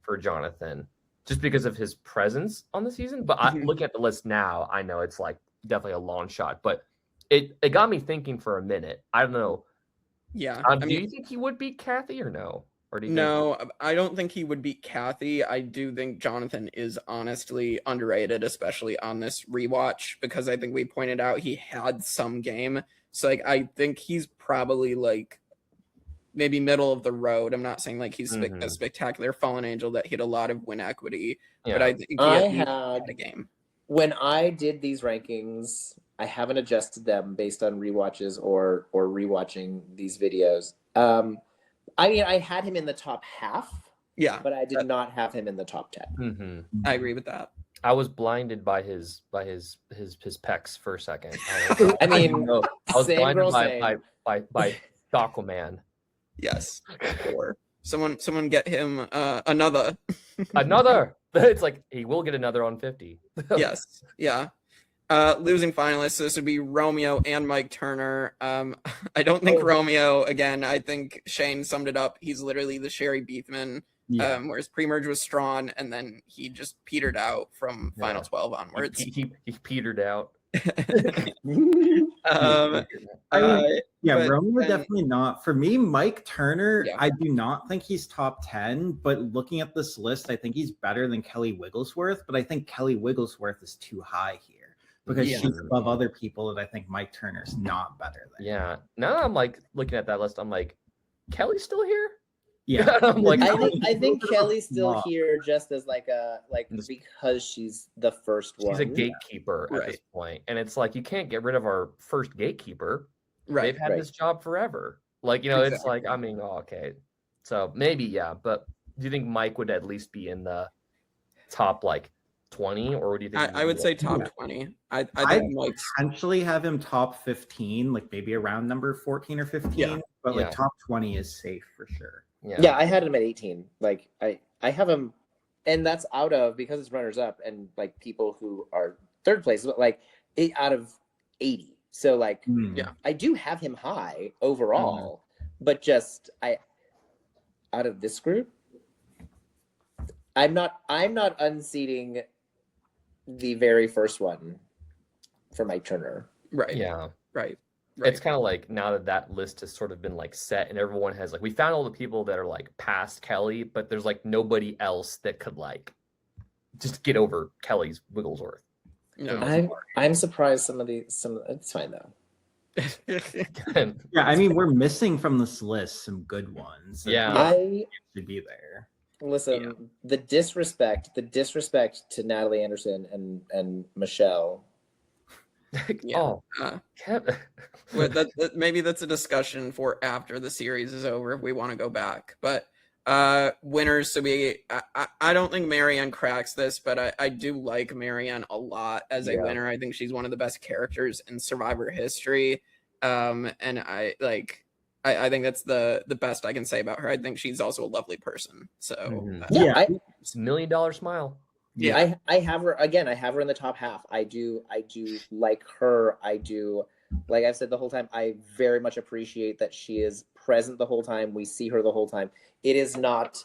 D: for Jonathan just because of his presence on the season. But
A: Mhm.
D: looking at the list now, I know it's like definitely a long shot. But it got me thinking for a minute. I don't know.
A: Yeah.
D: Do you think he would beat Kathy or no? Or do you think
A: No, I don't think he would beat Kathy. I do think Jonathan is honestly underrated, especially on this rewatch, because I think we pointed out he had some game. So like I think he's probably like maybe middle of the road. I'm not saying like he's a spectacular fallen angel that hit a lot of win equity, but I think he
B: I
A: at least
B: had
A: a game.
B: When I did these rankings, I haven't adjusted them based on rewatches or rewatching these videos. I mean, I had him in the top half,
A: Yeah,
B: but I did not have him in the top 10.
D: Mm-hmm.
A: I agree with that.
D: I was blinded by his pecs for a second.
B: I mean,
D: I was
B: same
D: blinded
B: girl,
D: by Aquaman.
A: Yes. Or someone get him another.
D: Another. It's like he will get another on 50.
A: Yes. Yeah. Losing finalists, so this would be Romeo and Mike Turner. I don't think Romeo, again, I think Shane summed it up. He's literally the Sherry Beefman, whereas pre-merge was Strawn, and then he just petered out from Final 12 onwards.
D: He petered out.
C: Romeo definitely not. For me, Mike Turner,
A: Yeah.
C: I do not think he's top 10, but looking at this list, I think he's better than Kelly Wigglesworth, but I think Kelly Wigglesworth is too high here because she's above other people that I think Mike Turner's not better than.
D: Yeah. Now I'm like looking at that list, I'm like, Kelly's still here?
C: Yeah.
D: I'm like,
B: I think Kelly's still here just as because she's the first one.
D: she's a gatekeeper at this point. And it's like, you can't get rid of our first gatekeeper.
A: Right.
D: They've had this job forever. Like, it's like, I mean, okay. So maybe, yeah. But do you think Mike would at least be in the top, 20? Or do you think
A: I would say top 20. I think Mike's
C: potentially have him top 15, maybe around number 14 or 15, but top 20 is safe for sure.
B: Yeah, I had him at 18. I have him, and that's out of, because it's runners up and people who are third place, but 8 out of 80. So I do have him high overall, but just out of this group, I'm not unseating the very first one for Mike Turner.
A: right.
D: Yeah.
A: Right.
D: It's kind of like now that list has sort of been set and everyone has we found all the people that are past Kelly, but there's nobody else that could just get over Kelly's Wigglesworth.
A: No.
B: I'm surprised some it's fine though.
C: Yeah, I mean, we're missing from this list some good ones.
D: Yeah.
B: I
C: should be there.
B: Listen, the disrespect to Natalie Anderson and Michelle.
D: Oh, Kevin.
A: Maybe that's a discussion for after the series is over if we want to go back. But winners, so I don't think Maryanne cracks this, but I do like Maryanne a lot as a winner. I think she's one of the best characters in Survivor history. And I think that's the best I can say about her. I think she's also a lovely person. So
D: $1 million smile.
B: Yeah, I have her again. I have her in the top half. I do like her. I do, like I've said the whole time, I very much appreciate that she is present the whole time. We see her the whole time. It is not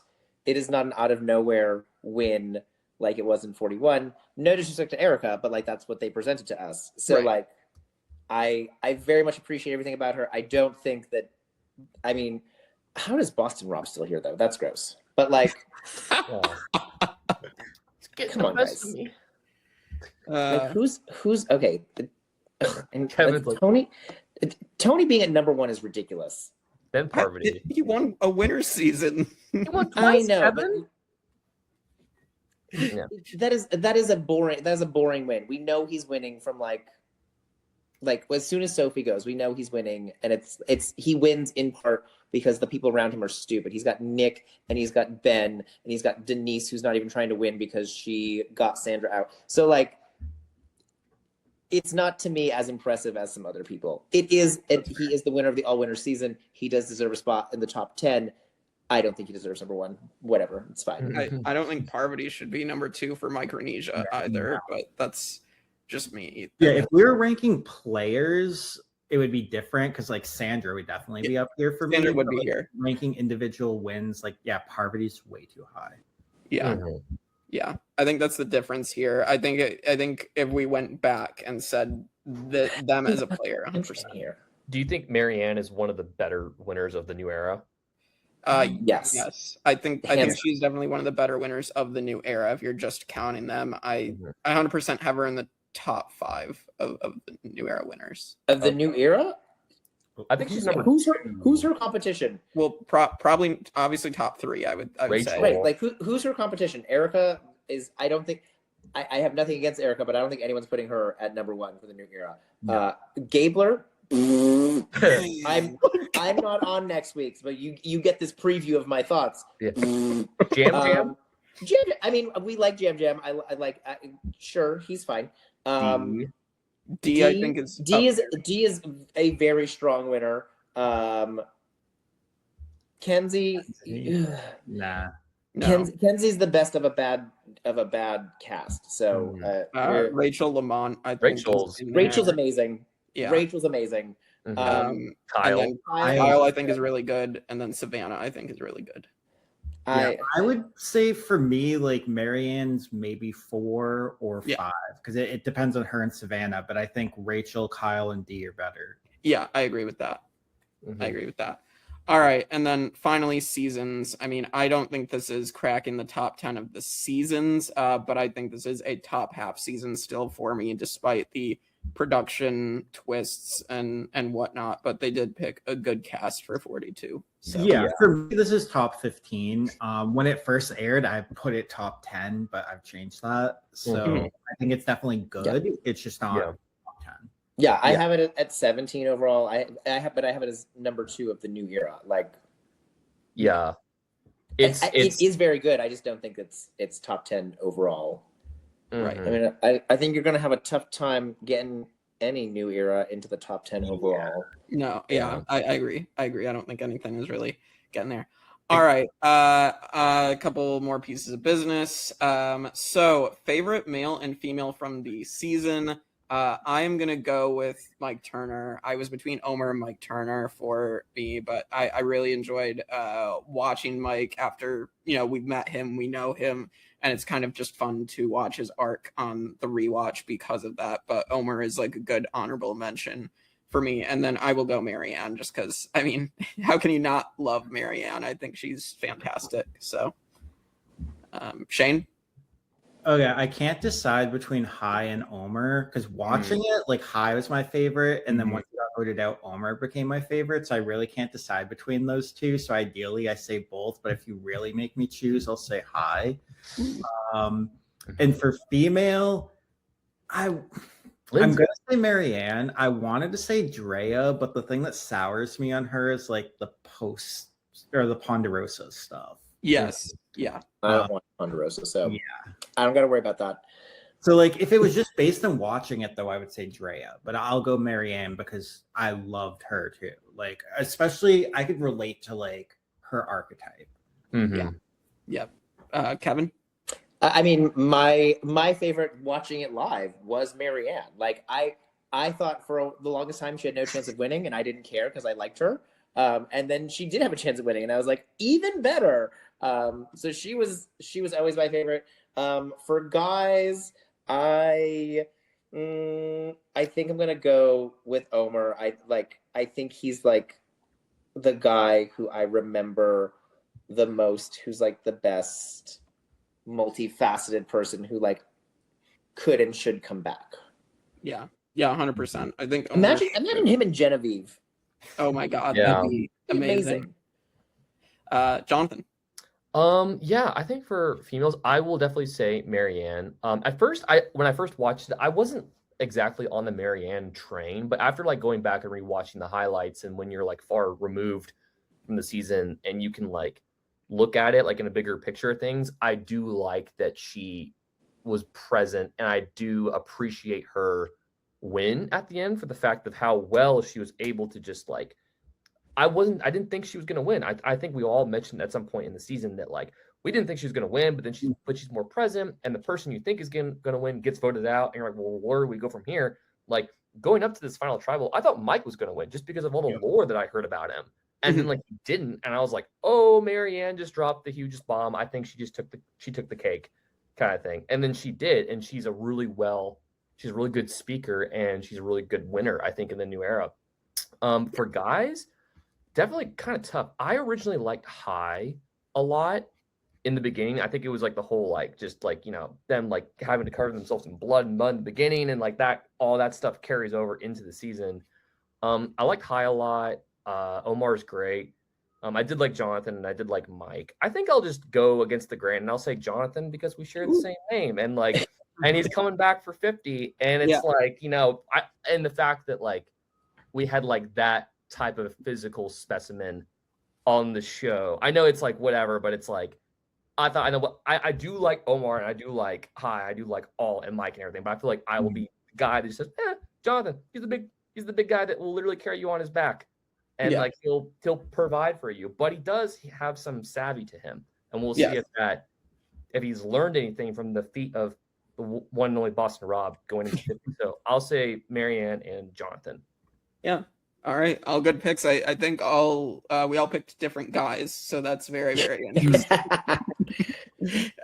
B: an out of nowhere win like it was in 41. No disrespect to Erica, but that's what they presented to us. So I very much appreciate everything about her. I don't think that. I mean, how does Boston Rob still here though? That's gross. But come on, guys. Who's okay? And
D: Kevin's
B: Tony being at number 1 is ridiculous.
D: Then Parvati.
A: He won a winner's season.
D: He won twice,
B: I know,
D: Kevin.
B: That is a boring win. We know he's winning from like as soon as Sophie goes, we know he's winning, and it's he wins in part because the people around him are stupid. He's got Nick, and he's got Ben, and he's got Denise, who's not even trying to win because she got Sandra out. So like, it's not to me as impressive as some other people. It is. He is the winner of the all winner season. He does deserve a spot in the top 10. I don't think he deserves number 1. Whatever, it's fine.
A: I don't think Parvati should be number 2 for Micronesia either,
C: No.
A: but that's just me.
C: Yeah, if we were ranking players, it would be different because like Sandra would definitely be up here for me.
A: Sandra would
C: but,
A: be
C: like,
A: here.
C: Ranking individual wins, like Parvati's way too high.
A: Yeah. Yeah, I think that's the difference here. I think if we went back and said that them as a player, 100%.
B: Here.
D: Do you think Maryanne is one of the better winners of the new era?
B: Yes.
A: I think she's definitely one of the better winners of the new era. If you're just counting them, I 100% have her in the top 5 of the new era winners
B: Of the new era.
D: I think she's number.
B: Who's her competition?
A: Well, probably obviously top 3. I would say.
D: Rachel.
B: Right, like who's her competition? Erica is. I don't think. I have nothing against Erica, but I don't think anyone's putting her at number 1 for the new era.
C: No.
B: Gabler. I'm not on next week's, but you get this preview of my thoughts.
D: Yeah. Jam.
B: Jam. I mean, we like Jam. I like. Sure, he's fine.
A: D, I think is
B: D is a very strong winner. Kenzie.
C: Nah.
A: no.
B: Kenzie's the best of a bad cast. So
A: Rachel Lamont. I think
D: Rachel's
B: Rachel's amazing.
A: Yeah.
B: Rachel's amazing.
D: Kyle.
A: And then Kyle, I think, is really good, and then Savannah, I think, is really good.
C: I would say for me, like Maryanne's maybe 4 or 5 because it depends on her and Savannah. But I think Rachel, Kyle, and D are better.
A: Yeah, I agree with that. I agree with that. All right, and then finally seasons. I mean, I don't think this is cracking the top 10 of the seasons, but I think this is a top half season still for me, despite the production twists and whatnot. But they did pick a good cast for 42. So
C: Yeah, for me, this is top 15. When it first aired, I put it top 10, but I've changed that. So I think it's definitely good. It's just not top 10.
B: Yeah, I have it at 17 overall. I have it as number 2 of the new era. Like, it is very good. I just don't think it's top 10 overall.
A: Right.
B: I mean, I think you're gonna have a tough time getting any new era into the top 10 overall.
A: No, I agree. I don't think anything is really getting there. All right, a couple more pieces of business. So favorite male and female from the season. I am gonna go with Mike Turner. I was between Omar and Mike Turner for me, but I really enjoyed watching Mike after we've met him, we know him, and it's kind of just fun to watch his arc on the rewatch because of that. But Omar is like a good honorable mention for me, and then I will go Maryanne just because. I mean, how can you not love Maryanne? I think she's fantastic. So, Shane.
C: Okay, I can't decide between High and Omar because watching it, like High was my favorite, and then once it got voted out, Omar became my favorite. So I really can't decide between those two. So ideally, I say both, but if you really make me choose, I'll say High. And for female, I'm gonna say Maryanne. I wanted to say Drea, but the thing that sours me on her is like the post or the Ponderosa stuff.
A: Yes. Yeah.
B: I don't want Ponderosa, so
C: yeah.
B: I don't got to worry about that.
C: So, like, if it was just based on watching it, though, I would say Drea, but I'll go Maryanne because I loved her too. Like, especially, I could relate to like her archetype.
A: Yeah. Kevin.
B: I mean, my favorite watching it live was Maryanne. Like, I thought for the longest time she had no chance of winning, and I didn't care because I liked her. And then she did have a chance of winning, and I was like, even better. So she was always my favorite. For guys, I think I'm gonna go with Omar. I think he's like the guy who I remember the most, who's like the best multifaceted person who like could and should come back.
A: Yeah, 100%. I think
B: Imagine him and Genevieve.
A: Oh my God, that'd be amazing. Jonathan.
D: I think for females, I will definitely say Maryanne. At first, when I first watched it, I wasn't exactly on the Maryanne train, but after like going back and rewatching the highlights, and when you're like far removed from the season and you can like look at it like in a bigger picture of things, I do like that she was present, and I do appreciate her win at the end for the fact of how well she was able to just like, I didn't think she was going to win. I think we all mentioned at some point in the season that like we didn't think she was going to win, but then she's more present, and the person you think is going to win gets voted out, and you're like, well, where do we go from here? Like going up to this final tribal, I thought Mike was going to win just because of all the lore that I heard about him, and then like he didn't, and I was like, oh, Maryanne just dropped the hugest bomb. I think she just took the cake, kind of thing, and then she did, and she's a really good speaker, and she's a really good winner, I think, in the new era. For guys, definitely kind of tough. I originally liked High a lot in the beginning. I think it was like the whole like just like, you know, them like having to cover themselves in blood and mud in the beginning, and like that all that stuff carries over into the season. I liked High a lot. Omar's great. I did like Jonathan, and I did like Mike. I think I'll just go against the grain, and I'll say Jonathan because we share the same name, and like and he's coming back for 50, and it's like, you know, and the fact that like we had like that type of physical specimen on the show. I know it's like whatever, but it's like I do like Omar, and I do like High, I do like All and Mike and everything, but I feel like I will be the guy that says, Jonathan, he's the big guy that will literally carry you on his back, and like he'll provide for you, but he does have some savvy to him, and we'll see if he's learned anything from the feat of the one and only Boston Rob going into 50. So I'll say Maryanne and Jonathan.
A: Yeah. All right, all good picks. I think we all picked different guys, so that's very, very interesting.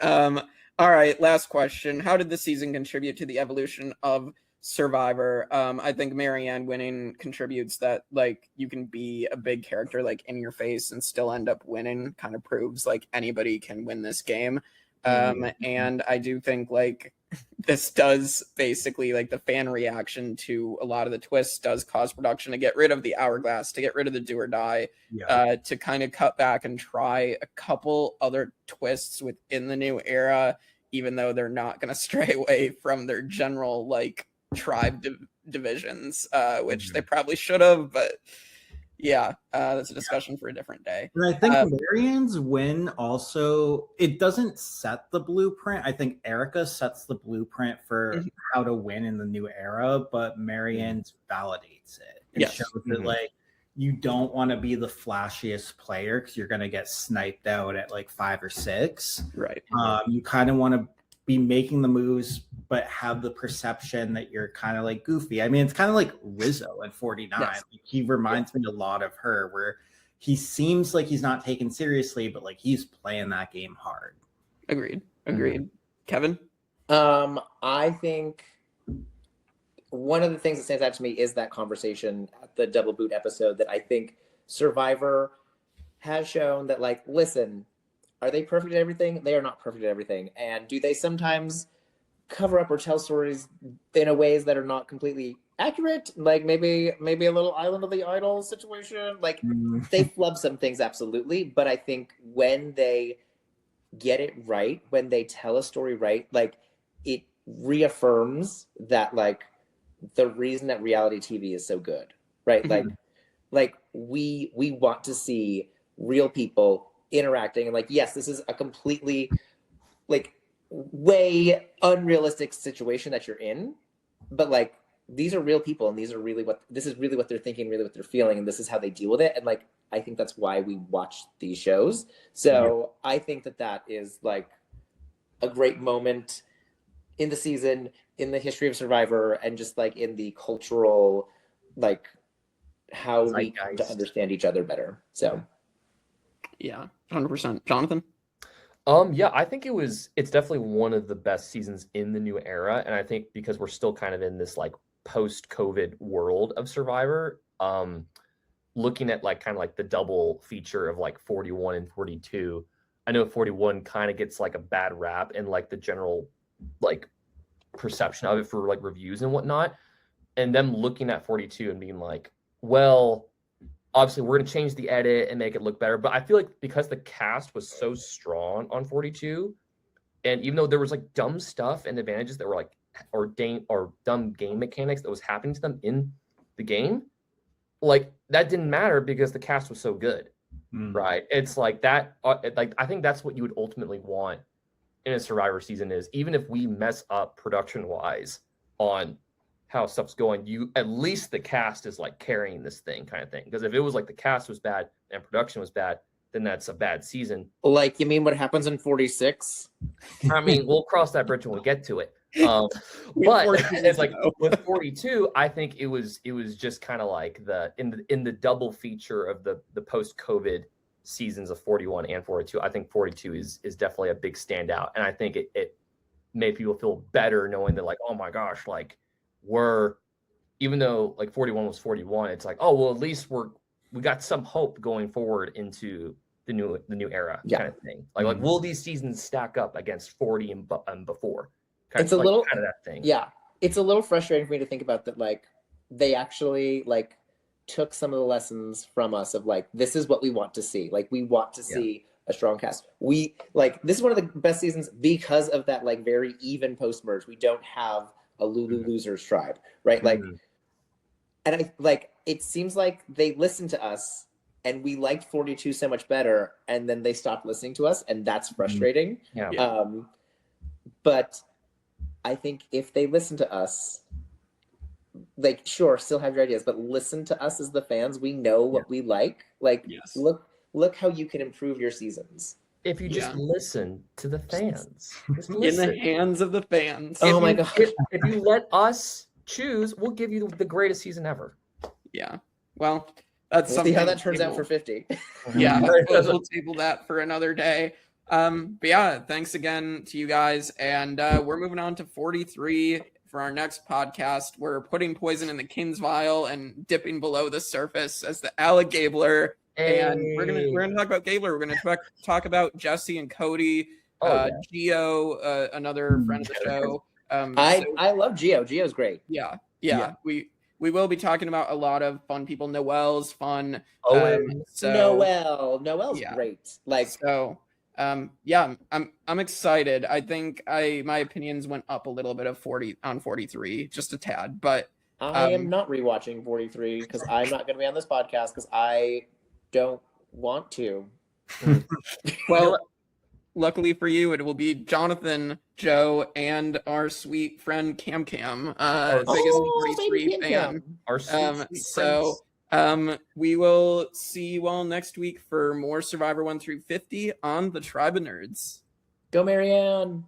A: All right, last question. How did the season contribute to the evolution of Survivor? I think Maryanne winning contributes that like you can be a big character like in your face and still end up winning. Kind of proves like anybody can win this game. And I do think like this does basically like the fan reaction to a lot of the twists does cause production to get rid of the hourglass, to get rid of the do or die, to kind of cut back and try a couple other twists within the new era, even though they're not going to stray away from their general like tribe divisions, which they probably should have, but that's a discussion for a different day.
C: And I think Maryanne's win also, it doesn't set the blueprint. I think Erica sets the blueprint for how to win in the new era, but Maryanne's validates it. It shows that like you don't want to be the flashiest player because you're going to get sniped out at like 5 or 6.
A: Right.
C: You kind of want to be making the moves but have the perception that you're kind of like goofy. I mean, it's kind of like Rizzo at 49. Like, he reminds me a lot of her, where he seems like he's not taken seriously, but like he's playing that game hard.
A: Agreed. Kevin?
B: I think one of the things that stands out to me is that conversation at the Double Boot episode, that I think Survivor has shown that, like, listen, are they perfect at everything? They are not perfect at everything. And do they sometimes cover up or tell stories in a ways that are not completely accurate? Like maybe a little Island of the Idol situation. Like they flub some things, absolutely. But I think when they get it right, when they tell a story right, like it reaffirms that like the reason that reality TV is so good, right? Like we want to see real people interacting, and like, yes, this is a completely like way unrealistic situation that you're in, but like these are real people, and this is really what they're thinking, really what they're feeling, and this is how they deal with it. And like I think that's why we watch these shows. So I think that is like a great moment in the season, in the history of Survivor, and just like in the cultural, like how we come to understand each other better. So
A: yeah, 100%. Jonathan?
D: I think it's definitely one of the best seasons in the new era. And I think because we're still kind of in this like post-COVID world of Survivor, looking at like kind of like the double feature of like 41 and 42, I know 41 kind of gets like a bad rap and like the general like perception of it for like reviews and whatnot. And them looking at 42 and being like, well, obviously we're going to change the edit and make it look better. But I feel like because the cast was so strong on 42, and even though there was like dumb stuff and advantages that were like or dumb game mechanics that was happening to them in the game, like that didn't matter because the cast was so good, right? It's like that. Like I think that's what you would ultimately want in a Survivor season is even if we mess up production wise on how stuff's going, you at least the cast is like carrying this thing kind of thing. Because if it was like the cast was bad and production was bad, then that's a bad season.
B: Like, you mean what happens in 46?
D: I mean, we'll cross that bridge when we get to it. But it's like with 42, I think it was just kind of like in the double feature of the post-COVID seasons of 41 and 42. I think 42 is definitely a big standout, and I think it made people feel better knowing that like, oh my gosh, like even though like 41 was 41, it's like, oh well, at least we got some hope going forward into the new era kind of thing. Like will these seasons stack up against 40 and before?
B: It's a little
D: kind of that thing.
B: Yeah, it's a little frustrating for me to think about that. Like they actually like took some of the lessons from us of like, this is what we want to see. Like we want to see a strong cast. We like this is one of the best seasons because of that like very even post merge. We don't have a Lulu losers tribe, right? Like, and I like it seems like they listened to us and we liked 42 so much better, and then they stopped listening to us, and that's frustrating. But I think if they listen to us, like, sure, still have your ideas, but listen to us as the fans. We know what we like. Like, look how you can improve your seasons.
D: If you just listen to the fans. Just
A: in the hands of the fans.
B: Oh my God.
D: If you let us choose, we'll give you the greatest season ever.
A: Yeah. Well, that's
B: we'll see how that turns out for 50.
A: Yeah, we'll table that for another day. But yeah, thanks again to you guys. And we're moving on to 43 for our next podcast. We're putting poison in the King's Vial and dipping below the surface as the Alligabler. And we're gonna talk about Gabler. We're gonna talk about Jesse and Cody, Gio, another friend of the show.
B: I love Gio. Gio's great.
A: Yeah. We will be talking about a lot of fun people. Noel's fun.
B: Noel's great. Like
A: so. I'm excited. I think my opinions went up a little bit of 43, just a tad. But
B: I am not rewatching 43 because I'm not going to be on this podcast because I don't want to.
A: Well, luckily for you, it will be Jonathan, Joe, and our sweet friend Cam, biggest 43 fan.
D: Our
A: sweet we will see you all next week for more Survivor 1 through 50 on the Tribe of Nerds.
B: Go Maryanne!